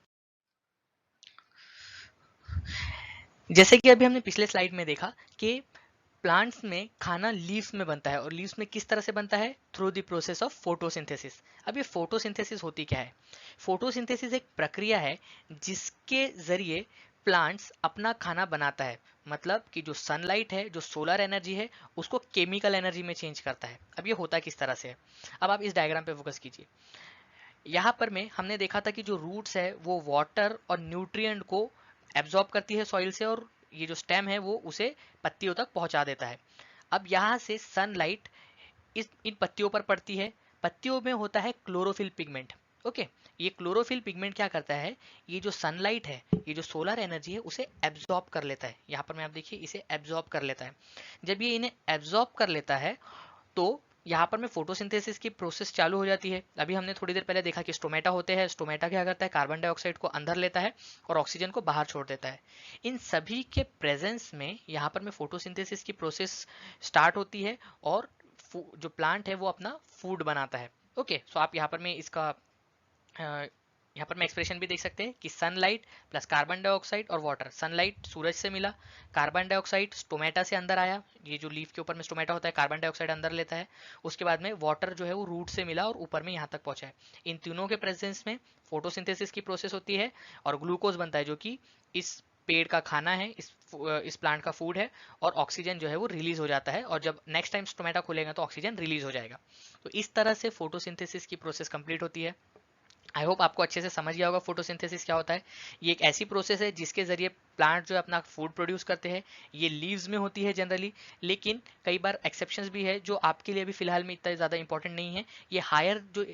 जैसे कि अभी हमने पिछले स्लाइड में देखा कि प्लांट्स में खाना लीव्स में बनता है, और लीव्स में किस तरह से बनता है, through the process of photosynthesis. अब ये फोटोसिंथेसिस होती क्या है? फोटोसिंथेसिस एक प्रक्रिया है जिसके जरिए प्लांट्स अपना खाना बनाता है। मतलब कि जो सनलाइट है, जो सोलर एनर्जी है, उसको केमिकल एनर्जी में चेंज करता है। अब ये होता किस तरह से है, अब आप इस डायग्राम पे फोकस कीजिए। यहाँ पर में हमने देखा था कि जो रूट्स है वो वाटर और न्यूट्रिएंट को एब्जॉर्ब करती है सॉइल से, और ये जो स्टेम है वो उसे पत्तियों तक पहुंचा देता है। अब यहाँ से सनलाइट इन पत्तियों पर पड़ती है। पत्तियों में होता है क्लोरोफिल पिगमेंट। ओके, ये क्लोरोफिल पिगमेंट क्या करता है, ये जो सनलाइट है, ये जो सोलर एनर्जी है, उसे एब्जॉर्ब कर लेता है। यहाँ पर मैं आप देखिए, इसे एब्जॉर्ब कर लेता है। जब ये इन्हें एब्जॉर्ब कर लेता है तो यहाँ पर में फोटोसिंथेसिस की प्रोसेस चालू हो जाती है। अभी हमने थोड़ी देर पहले देखा कि स्टोमेटा होते हैं। स्टोमेटा क्या करता है, कार्बन डाइऑक्साइड को अंदर लेता है और ऑक्सीजन को बाहर छोड़ देता है। इन सभी के प्रेजेंस में यहाँ पर में फोटोसिंथेसिस की प्रोसेस स्टार्ट होती है, और जो प्लांट है वो अपना फूड बनाता है। ओके, सो आप यहाँ पर में इसका यहाँ पर मैं एक्सप्रेशन भी देख सकते हैं कि सनलाइट प्लस कार्बन डाइऑक्साइड और वाटर। सनलाइट सूरज से मिला, कार्बन डाइऑक्साइड स्टोमेटा से अंदर आया, ये जो लीफ के ऊपर में स्टोमेटा होता है, कार्बन डाइऑक्साइड अंदर लेता है। उसके बाद में वाटर जो है वो रूट से मिला और ऊपर में यहाँ तक पहुंचा है। इन तीनों के प्रेजेंस में फोटोसिंथेसिस की प्रोसेस होती है, और ग्लूकोज बनता है जो कि इस पेड़ का खाना है, इस प्लांट का फूड है, और ऑक्सीजन जो है वो रिलीज हो जाता है, और जब नेक्स्ट टाइम स्टोमेटा खुलेगा तो ऑक्सीजन रिलीज हो जाएगा। तो इस तरह से फोटोसिंथेसिस की प्रोसेस कंप्लीट होती है। आई होप आपको अच्छे से समझ गया होगा फोटोसिंथेसिस क्या होता है। ये एक ऐसी प्रोसेस है जिसके जरिए प्लांट जो है अपना फूड प्रोड्यूस करते हैं। ये लीव्स में होती है जनरली, लेकिन कई बार एक्सेप्शंस भी है जो आपके लिए अभी फिलहाल में इतना ज़्यादा इंपॉर्टेंट नहीं है। ये हायर जो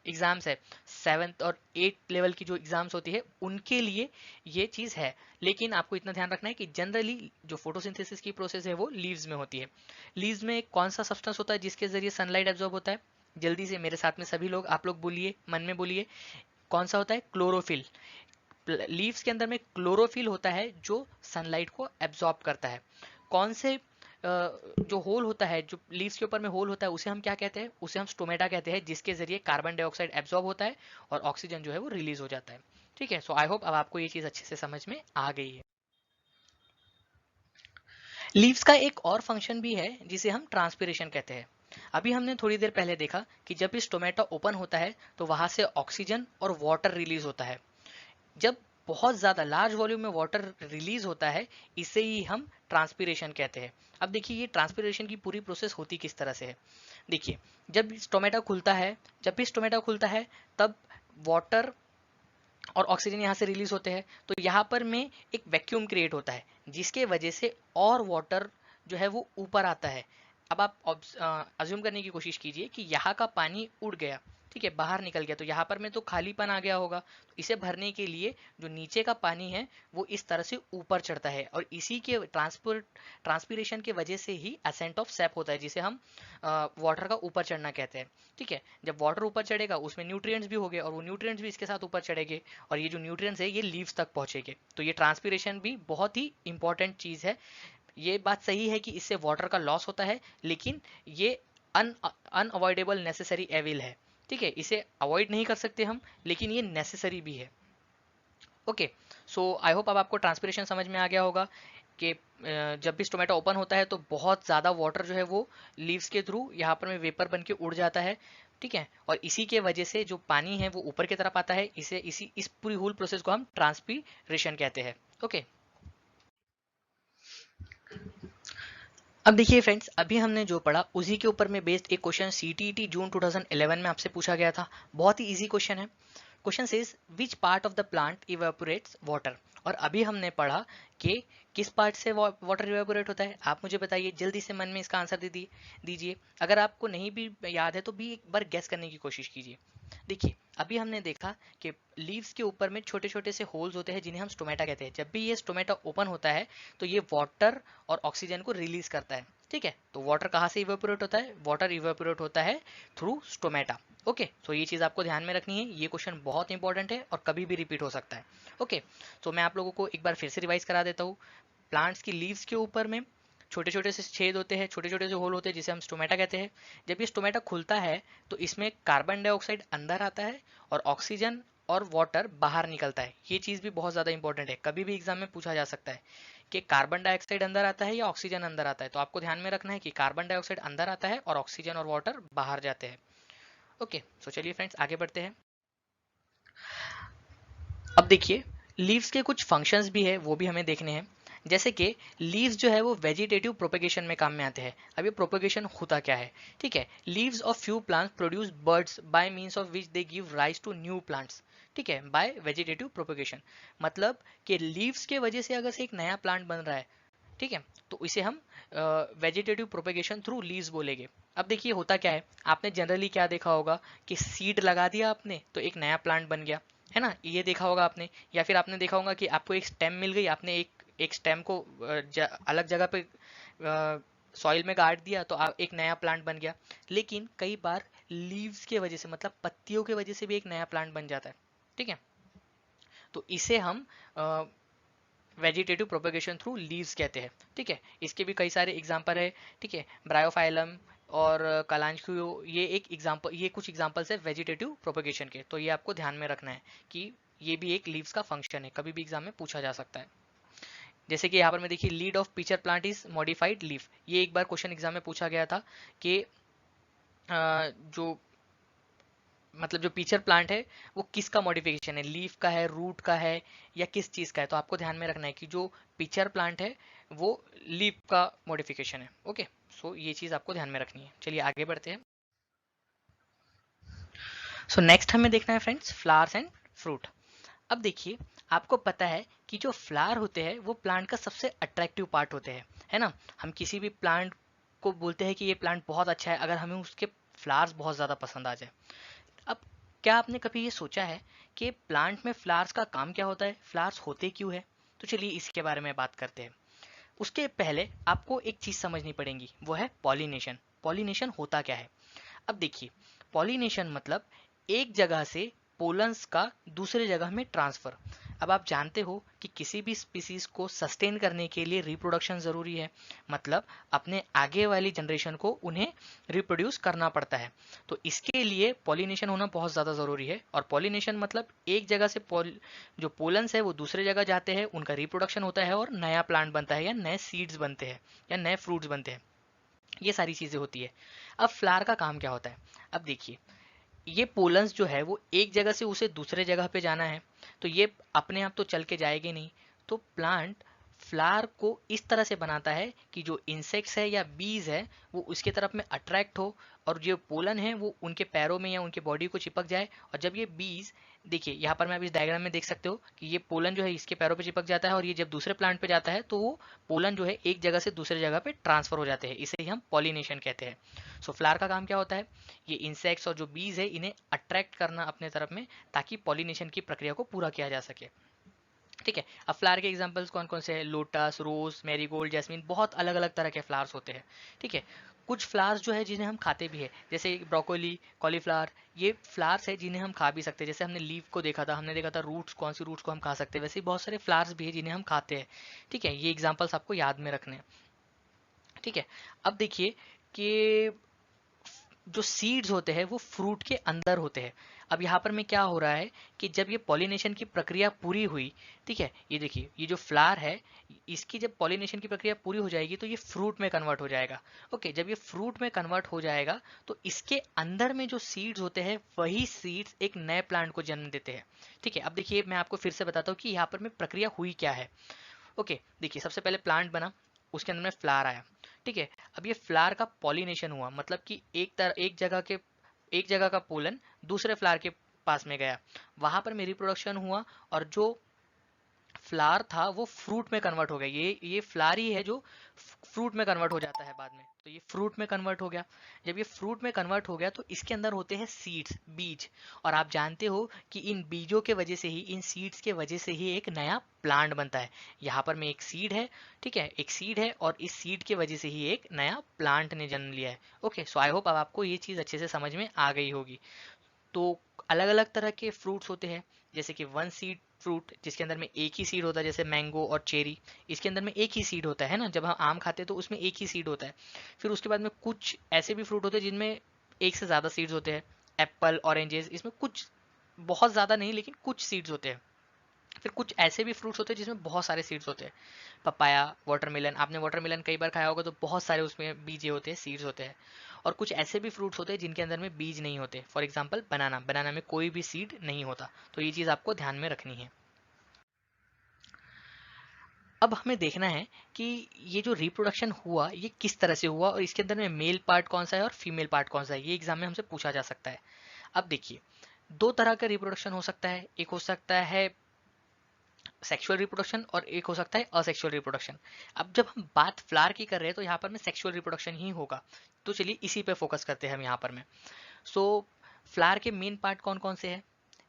एग्जाम्स है, 7th और 8th लेवल की जो एग्जाम्स होती है उनके लिए ये चीज़ है। लेकिन आपको इतना ध्यान रखना है कि जनरली जो फोटोसिंथेसिस की प्रोसेस है वो लीव्स में होती है। लीव्स में कौन सा सब्सटेंस होता है जिसके जरिए सनलाइट एब्जॉर्ब होता है? जल्दी से मेरे साथ में सभी लोग, आप लोग बोलिए, मन में बोलिए, कौन सा होता है? क्लोरोफिल। लीव्स के अंदर में क्लोरोफिल होता है जो सनलाइट को एब्जॉर्ब करता है। कौन से जो होल होता है, जो लीव्स के ऊपर में होल होता है, उसे हम क्या कहते हैं? उसे हम स्टोमेटा कहते हैं, जिसके जरिए कार्बन डाइऑक्साइड एब्जॉर्ब होता है और ऑक्सीजन जो है वो रिलीज हो जाता है। ठीक है, सो आई होप अब आपको ये चीज अच्छे से समझ में आ गई है। लीव्स का एक और फंक्शन भी है जिसे हम ट्रांसपिरेशन कहते हैं। अभी हमने थोड़ी देर पहले देखा कि जब इस टोमेटो ओपन होता है तो वहां से ऑक्सीजन और वाटर रिलीज होता है। जब बहुत ज्यादा लार्ज वॉल्यूम में वाटर रिलीज होता है, इसे ही हम ट्रांसपिरेशन कहते हैं। अब देखिए ये ट्रांसपिरेशन की पूरी प्रोसेस होती किस तरह से है। देखिए, जब इस टोमेटो खुलता है, जब भी इस टोमेटो खुलता है तब वाटर और ऑक्सीजन यहाँ से रिलीज होते हैं, तो यहाँ पर में एक वैक्यूम क्रिएट होता है जिसके वजह से और वाटर जो है वो ऊपर आता है। अब आप अज्यूम करने की कोशिश कीजिए कि यहाँ का पानी उड़ गया, ठीक है, बाहर निकल गया, तो यहाँ पर में तो खालीपन आ गया होगा। तो इसे भरने के लिए जो नीचे का पानी है वो इस तरह से ऊपर चढ़ता है, और इसी के ट्रांसपिरेशन के वजह से ही असेंट ऑफ सैप होता है, जिसे हम वाटर का ऊपर चढ़ना कहते हैं। ठीक है, जब वाटर ऊपर चढ़ेगा उसमें न्यूट्रिएंट्स भी हो गए, और वो न्यूट्रिएंट्स भी इसके साथ ऊपर चढ़ेंगे, और ये जो न्यूट्रिएंट्स है ये लीव्स तक पहुंचेंगे। तो ये ट्रांसपिरेशन भी बहुत ही इंपॉर्टेंट चीज है। ये बात सही है कि इससे वाटर का लॉस होता है, लेकिन ये अनअवॉइडेबल नेसेसरी एविल है। ठीक है, इसे अवॉइड नहीं कर सकते हम, लेकिन ये नेसेसरी भी है। ओके, सो आई होप अब आपको ट्रांसपिरेशन समझ में आ गया होगा कि जब भी टोमेटो ओपन होता है तो बहुत ज़्यादा वाटर जो है वो लीव्स के थ्रू यहाँ पर में वेपर बन के उड़ जाता है। ठीक है, और इसी के वजह से जो पानी है वो ऊपर की तरफ आता है। इस पूरी होल प्रोसेस को हम ट्रांसपीरेशन कहते हैं। ओके, अब देखिए फ्रेंड्स, अभी हमने जो पढ़ा उसी के ऊपर में बेस्ड एक क्वेश्चन सीटीईटी जून 2011 में आपसे पूछा गया था। बहुत ही इजी क्वेश्चन है। Question says which part of the plant evaporates water. और अभी हमने पढ़ा कि किस पार्ट से वाटर इवेपोरेट होता है। आप मुझे बताइए, जल्दी से मन में इसका आंसर दीजिए। अगर आपको नहीं भी याद है तो भी एक बार गेस करने की कोशिश कीजिए। देखिए, अभी हमने देखा कि लीव्स के ऊपर में छोटे छोटे से होल्स होते हैं जिन्हें हम स्टोमेटा कहते हैं। जब भी ये स्टोमेटा ओपन होता है तो ये वाटर और ऑक्सीजन को रिलीज करता है। ठीक है, तो वाटर कहाँ से इवेपोरेट होता है? वाटर इवेपोरेट होता है थ्रू स्टोमेटा। ओके, सो ये चीज आपको ध्यान में रखनी है। ये क्वेश्चन बहुत इंपॉर्टेंट है और कभी भी रिपीट हो सकता है। ओके, तो मैं आप लोगों को एक बार फिर से रिवाइज करा देता हूँ। प्लांट्स की लीव्स के ऊपर में छोटे छोटे से छेद होते हैं, छोटे छोटे से होल होते हैं, जिसे हम स्टोमेटा कहते हैं। जब ये स्टोमेटा खुलता है तो इसमें कार्बन डाइऑक्साइड अंदर आता है और ऑक्सीजन और वाटर बाहर निकलता है। ये चीज भी बहुत ज्यादा इंपॉर्टेंट है, कभी भी एग्जाम में पूछा जा सकता है कि कार्बन डाइऑक्साइड अंदर आता है या ऑक्सीजन अंदर आता है। तो आपको ध्यान में रखना है कि कार्बन डाइऑक्साइड अंदर आता है और ऑक्सीजन और वाटर बाहर जाते हैं। ओके, सो चलिए फ्रेंड्स आगे बढ़ते हैं। अब देखिए, लीव्स के कुछ फंक्शंस भी है, वो भी हमें देखने हैं। जैसे कि लीव्स जो है वो वेजिटेटिव प्रोपेगेशन में काम में आते हैं। अब ये प्रोपेगेशन होता क्या है? ठीक है, leaves of few plants produce birds by means of which they give rise to new plants. ठीक है, बाय वेजिटेटिव प्रोपेगेशन, मतलब कि लीव्स के वजह से अगर से एक नया प्लांट बन रहा है, ठीक है, तो इसे हम वेजिटेटिव प्रोपेगेशन थ्रू लीव्स बोलेंगे। अब देखिए होता क्या है, आपने जनरली क्या देखा होगा कि सीड लगा दिया आपने तो एक नया प्लांट बन गया, है ना? ये देखा होगा आपने। या फिर आपने देखा होगा कि आपको एक स्टेम मिल गई, आपने एक स्टेम को अलग जगह पे सॉइल में गाड़ दिया तो एक नया प्लांट बन गया। लेकिन कई बार लीव्स के वजह से, मतलब पत्तियों के वजह से भी एक नया प्लांट बन जाता है। ठीक है, तो इसे हम वेजिटेटिव प्रोपेगेशन थ्रू लीव्स कहते हैं। ठीक है, इसके भी कई सारे एग्जांपल है। ठीक है, ब्रायोफाइलम और कलांचक्यू, ये एक एग्जांपल, ये कुछ एग्जांपल्स है वेजिटेटिव प्रोपेगेशन के। तो ये आपको ध्यान में रखना है कि ये भी एक लीव्स का फंक्शन है, कभी भी एग्जाम में पूछा जा सकता है। जैसे कि यहाँ पर में देखिए, lead of pitcher plant is modified leaf. ये एक बार क्वेश्चन एग्जाम में पूछा गया था कि जो मतलब जो पिचर प्लांट है वो किसका मॉडिफिकेशन है, लीफ का है, रूट का है, या किस चीज का है? तो आपको ध्यान में रखना है कि जो पिचर प्लांट है वो लीफ का मॉडिफिकेशन है। ओके, सो ये चीज आपको ध्यान में रखनी है। चलिए आगे बढ़ते हैं। सो नेक्स्ट हमें देखना है फ्रेंड्स फ्लावर्स एंड फ्रूट। अब देखिए, आपको पता है कि जो फ्लावर होते हैं वो प्लांट का सबसे अट्रैक्टिव पार्ट होते हैं, है ना? हम किसी भी प्लांट को बोलते हैं कि ये प्लांट बहुत अच्छा है अगर हमें उसके फ्लावर्स बहुत ज़्यादा पसंद आ जाए। अब क्या आपने कभी ये सोचा है कि प्लांट में फ्लावर्स का काम क्या होता है, फ्लावर्स होते क्यों है? तो चलिए इसके बारे में बात करते हैं। उसके पहले आपको एक चीज समझनी पड़ेगी, वो है पॉलिनेशन। पॉलिनेशन होता क्या है? अब देखिए, पॉलिनेशन मतलब एक जगह से पोलन्स का दूसरे जगह में ट्रांसफर। अब आप जानते हो कि किसी भी स्पीसीज को सस्टेन करने के लिए रिप्रोडक्शन जरूरी है, मतलब अपने आगे वाली जनरेशन को उन्हें रिप्रोड्यूस करना पड़ता है। तो इसके लिए पॉलिनेशन होना बहुत ज़्यादा ज़रूरी है। और पॉलिनेशन मतलब एक जगह से जो पोलन्स है वो दूसरे जगह जाते हैं, उनका रिप्रोडक्शन होता है और नया प्लांट बनता है या नए सीड्स बनते हैं या नए फ्रूट्स बनते हैं। ये सारी चीज़ें होती है। अब फ्लावर का काम क्या होता है? अब देखिए, ये पोलन्स जो है वो एक जगह से उसे दूसरे जगह पे जाना है, तो ये अपने आप तो चल के जाएंगे नहीं। तो प्लांट फ्लावर को इस तरह से बनाता है कि जो इंसेक्ट्स है या बीज है वो उसके तरफ में अट्रैक्ट हो, और जो पोलन है वो उनके पैरों में या उनके बॉडी को चिपक जाए। और जब ये बीज, देखिए यहाँ पर मैं आप इस डायग्राम में देख सकते हो कि ये पोलन जो है इसके पैरों पे चिपक जाता है, और ये जब दूसरे प्लांट पे जाता है तो वो पोलन जो है एक जगह से दूसरे जगह पे ट्रांसफर हो जाते हैं। इसे ही हम पॉलिनेशन कहते हैं। सो फ्लावर का काम क्या होता है? ये इंसेक्ट्स और जो बीज है इन्हें अट्रैक्ट करना अपने तरफ में, ताकि पॉलिनेशन की प्रक्रिया को पूरा किया जा सके। ठीक है। अब फ्लावर के एग्जांपल्स कौन कौन से हैं? लोटस, रोज, मैरीगोल्ड, जैस्मिन, बहुत अलग अलग तरह के फ्लावर्स होते हैं। ठीक है। कुछ फ्लावर्स जो है जिन्हें हम खाते भी है, जैसे ब्रोकोली, कॉलीफ्लावर, ये फ्लावर्स है जिन्हें हम खा भी सकते हैं। जैसे हमने लीफ को देखा था, हमने देखा था रूट्स, कौन सी रूट्स को हम खा सकते हैं, वैसे ही बहुत सारे फ्लावर्स भी है जिन्हें हम खाते हैं। ठीक है, ये एग्जाम्पल्स आपको याद में रखने हैं। ठीक है। अब देखिए कि जो सीड्स होते हैं वो फ्रूट के अंदर होते हैं। अब यहाँ पर में क्या हो रहा है कि जब ये पॉलिनेशन की प्रक्रिया पूरी हुई, ठीक है, ये देखिए ये जो फ्लावर है, इसकी जब पॉलिनेशन की प्रक्रिया पूरी हो जाएगी तो ये फ्रूट में कन्वर्ट हो जाएगा। ओके, जब ये फ्रूट में कन्वर्ट हो जाएगा तो इसके अंदर में जो सीड्स होते हैं वही सीड्स एक नए प्लांट को जन्म देते हैं। ठीक है। अब देखिए मैं आपको फिर से बताता हूँ कि यहाँ पर में प्रक्रिया हुई क्या है। ओके, देखिए सबसे पहले प्लांट बना, उसके अंदर में फ्लावर आया। ठीक है। अब ये फ्लावर का पॉलिनेशन हुआ, मतलब कि एक जगह का पोलन दूसरे फ्लावर के पास में गया, वहां पर मेरी प्रोडक्शन हुआ, और जो फ्लावर था वो फ्रूट में कन्वर्ट हो गया। ये फ्लावर ही है जो फ्रूट में कन्वर्ट हो जाता है बाद में। तो ये फ्रूट में कन्वर्ट हो गया। जब ये फ्रूट में कन्वर्ट हो गया तो इसके अंदर होते हैं सीड्स, बीज। और आप जानते हो कि इन बीजों के वजह से ही, इन सीड्स के वजह से ही एक नया प्लांट बनता है। यहाँ पर में एक सीड है, ठीक है, एक सीड है, और इस सीड की वजह से ही एक नया प्लांट ने जन्म लिया है। ओके, सो आई होप अब आपको ये चीज़ अच्छे से समझ में आ गई होगी। तो अलग अलग तरह के फ्रूट्स होते हैं, जैसे कि वन सीड फ्रूट जिसके अंदर में एक ही सीड होता है, जैसे मैंगो और चेरी, इसके अंदर में एक ही सीड होता है ना। जब हम आम खाते हैं तो उसमें एक ही सीड होता है। फिर उसके बाद में कुछ ऐसे भी फ्रूट होते हैं जिनमें एक से ज़्यादा सीड्स होते हैं। एप्पल, ऑरेंजेस, इसमें कुछ, बहुत ज़्यादा नहीं लेकिन कुछ सीड्स होते हैं। फिर कुछ ऐसे भी फ्रूट्स होते हैं जिसमें बहुत सारे सीड्स होते हैं। पपाया, वाटरमेलन, आपने वाटरमेलन कई बार खाया होगा, तो बहुत सारे उसमें बीज होते हैं, सीड्स होते हैं। और कुछ ऐसे भी फ्रूट्स होते हैं जिनके अंदर में बीज नहीं होते। फॉर एग्जाम्पल बनाना, बनाना में कोई भी सीड नहीं होता। तो ये चीज़ आपको ध्यान में रखनी है। अब हमें देखना है कि ये जो रिप्रोडक्शन हुआ ये किस तरह से हुआ, और इसके अंदर में मेल पार्ट कौन सा है और फीमेल पार्ट कौन सा है, ये एग्जाम में हमसे पूछा जा सकता है। अब देखिए, दो तरह का रिप्रोडक्शन हो सकता है। एक हो सकता है सेक्सुअल रिप्रोडक्शन, और एक हो सकता है असेक्सुअल रिप्रोडक्शन। अब जब हम बात फ्लावर की कर रहे हैं तो यहाँ पर में सेक्सुअल रिप्रोडक्शन ही होगा। तो चलिए इसी पे फोकस करते हैं हम यहाँ पर में। सो फ्लावर के मेन पार्ट कौन कौन से हैं?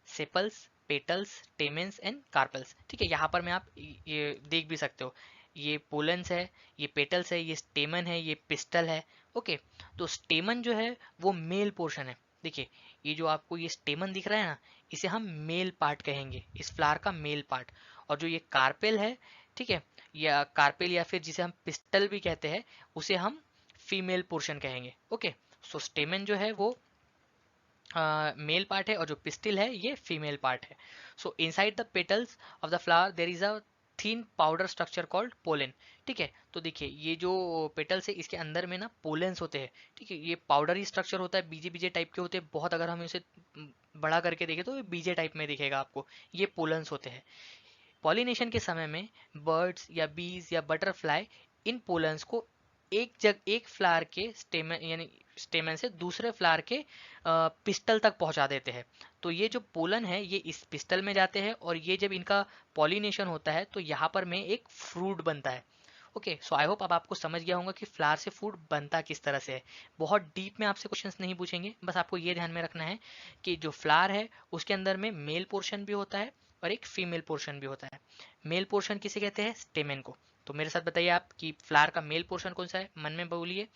Sepals, petals, stamens and carpels. ठीक है, यहाँ पर में आप ये देख भी सकते हो, ये पोलन्स है, ये पेटल्स है, ये स्टेमन है, ये पिस्टल है। ओके, तो स्टेमन जो है वो मेल पोर्शन है। देखिए, ये जो आपको ये स्टेमन दिख रहा है ना, इसे हम मेल पार्ट कहेंगे, इस फ्लावर का मेल पार्ट। और जो ये कार्पेल है, ठीक है, या कार्पेल या फिर जिसे हम पिस्टल भी कहते हैं, उसे हम फीमेल पोर्शन कहेंगे। ओके, सो स्टेमन जो है वो मेल पार्ट है, और जो पिस्टिल है ये फीमेल पार्ट है। सो inside the petals of the flower there is a thin powder structure called pollen. ठीक है, तो देखिए ये जो पेटल्स है इसके अंदर में ना पोलेंस होते हैं। ठीक है, ये पाउडरी स्ट्रक्चर होता है, बीजे बीजे टाइप के होते हैं बहुत। अगर हम इसे बड़ा करके देखें तो ये बीजे टाइप में दिखेगा आपको। ये पोलेंस होते हैं। पॉलिनेशन के समय में बर्ड्स या बीज या बटरफ्लाई इन पोलन्स को एक फ्लावर के स्टेमन, यानी स्टेमन से दूसरे फ्लावर के पिस्टल तक पहुंचा देते हैं। तो ये जो पोलन है ये इस पिस्टल में जाते हैं, और ये जब इनका पॉलिनेशन होता है तो यहाँ पर में एक फ्रूट बनता है। ओके, सो आई होप अब आपको समझ गया होगा कि फ्लावर से फूड बनता किस तरह से है। बहुत डीप में आपसे क्वेश्चंस नहीं पूछेंगे, बस आपको ये ध्यान में रखना है कि जो फ्लावर है उसके अंदर में मेल पोर्शन भी होता है और एक फीमेल पोर्शन भी होता है। मेल पोर्शन किसे कहते हैं? स्टेमेन को। तो मेरे साथ बताइए आप कि फ्लावर का मेल पोर्शन कौन सा है, मन में बोलिए।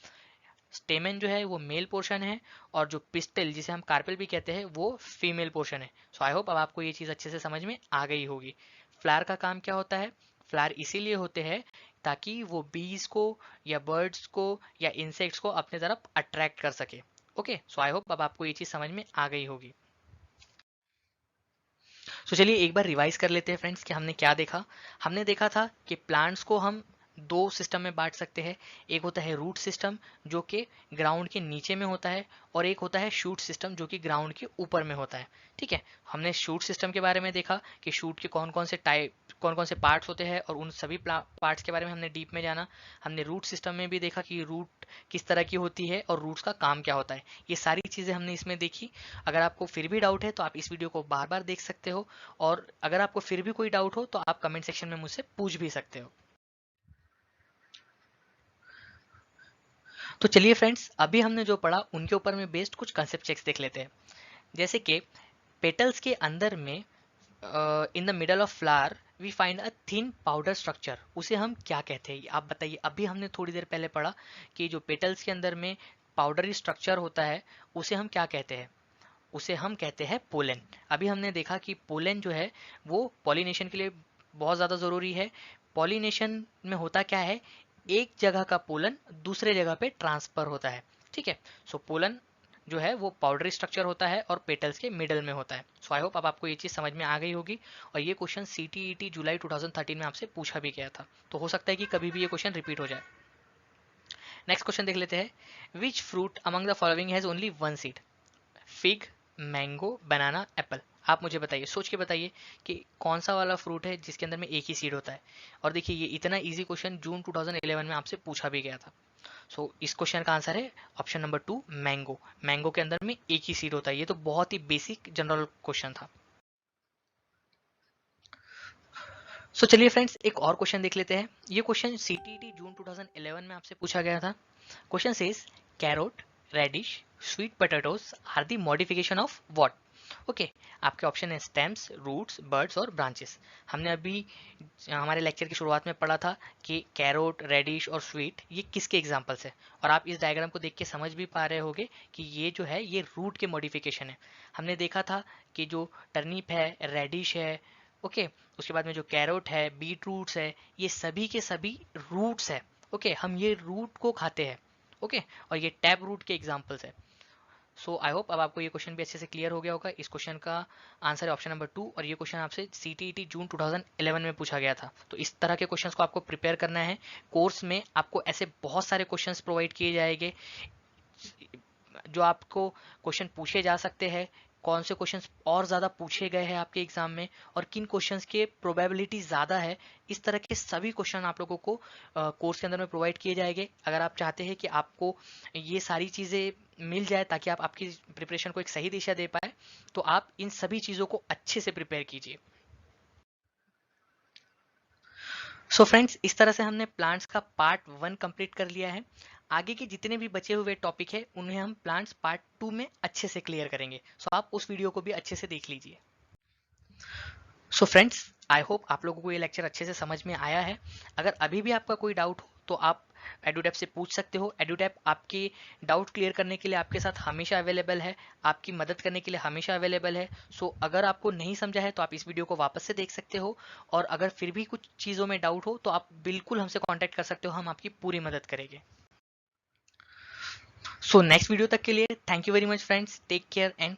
स्टेमेन जो है वो मेल पोर्शन है और जो पिस्टल जिसे हम कार्पेल भी कहते हैं वो फीमेल पोर्शन है। सो आई होप अब आपको ये चीज़ अच्छे से समझ में आ गई होगी। फ्लावर का काम क्या होता है? फ्लावर इसीलिए होते हैं ताकि वो बीज को या बर्ड्स को या इंसेक्ट्स को अपने तरफ अट्रैक्ट कर सके। ओके, सो आई होप अब आपको ये चीज़ समझ में आ गई होगी। सो चलिए एक बार रिवाइज कर लेते हैं फ्रेंड्स कि हमने क्या देखा। हमने देखा था कि प्लांट्स को हम दो सिस्टम में बांट सकते हैं। एक होता है रूट सिस्टम जो कि ग्राउंड के नीचे में होता है, और एक होता है शूट सिस्टम जो कि ग्राउंड के ऊपर में होता है। ठीक है, हमने शूट सिस्टम के बारे में देखा कि शूट के कौन कौन से टाइप, कौन कौन से पार्ट्स होते हैं, और उन सभी पार्ट्स के बारे में हमने डीप में जाना। हमने रूट सिस्टम में भी देखा कि रूट किस तरह की होती है और रूट्स का काम क्या होता है। ये सारी चीज़ें हमने इसमें देखी। अगर आपको फिर भी डाउट है तो आप इस वीडियो को बार बार देख सकते हो, और अगर आपको फिर भी कोई डाउट हो तो आप कमेंट सेक्शन में मुझसे पूछ भी सकते हो। तो चलिए फ्रेंड्स, अभी हमने जो पढ़ा उनके ऊपर में बेस्ड कुछ कंसेप्ट चेक्स देख लेते हैं। जैसे कि पेटल्स के अंदर में in the middle of flower we find a thin powder structure, उसे हम क्या कहते हैं आप बताइए। अभी हमने थोड़ी देर पहले पढ़ा कि जो पेटल्स के अंदर में पाउडरी स्ट्रक्चर होता है उसे हम क्या कहते हैं? उसे हम कहते हैं पोलन। अभी हमने देखा कि पोलन जो है वो पॉलिनेशन के लिए बहुत ज़्यादा ज़रूरी है। पॉलिनेशन में होता क्या है, एक जगह का पोलन दूसरे जगह पे ट्रांसफर होता है। ठीक है, सो पोलन जो है वो पाउडरी स्ट्रक्चर होता है और पेटल्स के मिडल में होता है। सो आई होप अब आपको ये चीज़ समझ में आ गई होगी, और ये क्वेश्चन CTET जुलाई 2013 में आपसे पूछा भी गया था, तो हो सकता है कि कभी भी ये क्वेश्चन रिपीट हो जाए। नेक्स्ट क्वेश्चन देख लेते हैं। Which fruit among the following has only one seed? Fig, mango, banana, Apple. आप मुझे बताइए, सोच के बताइए कि कौन सा वाला फ्रूट है जिसके अंदर में एक ही सीड होता है। और देखिए ये इतना इजी क्वेश्चन जून 2011 में आपसे पूछा भी गया था। सो इस क्वेश्चन का आंसर है ऑप्शन नंबर 2, मैंगो। मैंगो के अंदर में एक ही सीड होता है। ये तो बहुत ही बेसिक जनरल क्वेश्चन था। सो चलिए फ्रेंड्स एक और क्वेश्चन देख लेते हैं। ये क्वेश्चन CTET जून 2011 में आपसे पूछा गया था। Question says carrot, radish, sweet potatoes are the modification of what? Okay, आपके ऑप्शन है स्टेम्स, रूट्स, बर्ड्स और ब्रांचेस। हमने अभी हमारे लेक्चर की शुरुआत में पढ़ा था कि कैरोट, रेडिश और स्वीट ये किसके एग्जांपल्स है, और आप इस डायग्राम को देख के समझ भी पा रहे होगे कि ये जो है ये रूट के मॉडिफिकेशन है। हमने देखा था कि जो टर्निप है, रेडिश है, ओके, उसके बाद में जो कैरोट है, बीट रूट्स है, ये सभी के सभी रूट्स है। ओके, हम ये रूट को खाते हैं। ओके, और ये टैप रूट के एग्जांपल्स है। सो आई होप अब आपको ये क्वेश्चन भी अच्छे से क्लियर हो गया होगा। इस क्वेश्चन का आंसर है ऑप्शन नंबर 2, और ये क्वेश्चन आपसे CTET जून 2011 में पूछा गया था। तो इस तरह के क्वेश्चंस को आपको प्रिपेयर करना है। कोर्स में आपको ऐसे बहुत सारे क्वेश्चंस प्रोवाइड किए जाएंगे जो आपको क्वेश्चन पूछे जा सकते हैं, कौन से क्वेश्चंस और ज़्यादा पूछे गए हैं आपके एग्जाम में, और किन क्वेश्चंस के प्रोबेबिलिटी ज़्यादा है। इस तरह के सभी क्वेश्चन आप लोगों को कोर्स के अंदर में प्रोवाइड किए जाएंगे। अगर आप चाहते हैं कि आपको ये सारी चीज़ें मिल जाए ताकि आप आपकी प्रिपरेशन को एक सही दिशा दे पाए, तो आप इन सभी चीज़ों को अच्छे से प्रिपेयर कीजिए। सो फ्रेंड्स इस तरह से हमने प्लांट्स का पार्ट 1 कंप्लीट कर लिया है। आगे के जितने भी बचे हुए टॉपिक है उन्हें हम प्लांट्स पार्ट 2 में अच्छे से क्लियर करेंगे। सो आप उस वीडियो को भी अच्छे से देख लीजिए। सो फ्रेंड्स आई होप आप लोगों को ये लेक्चर अच्छे से समझ में आया है। अगर अभी भी आपका कोई डाउट हो तो आप एडुटैप से पूछ सकते हो। एडुटैप आपके डाउट क्लियर करने के लिए आपके साथ हमेशा अवेलेबल है, आपकी मदद करने के लिए हमेशा अवेलेबल है। सो अगर आपको नहीं समझा है तो आप इस वीडियो को वापस से देख सकते हो, और अगर फिर भी कुछ चीज़ों में डाउट हो तो आप बिल्कुल हमसे कॉन्टैक्ट कर सकते हो, हम आपकी पूरी मदद करेंगे। सो नेक्स्ट वीडियो तक के लिए thank you very much friends, take care and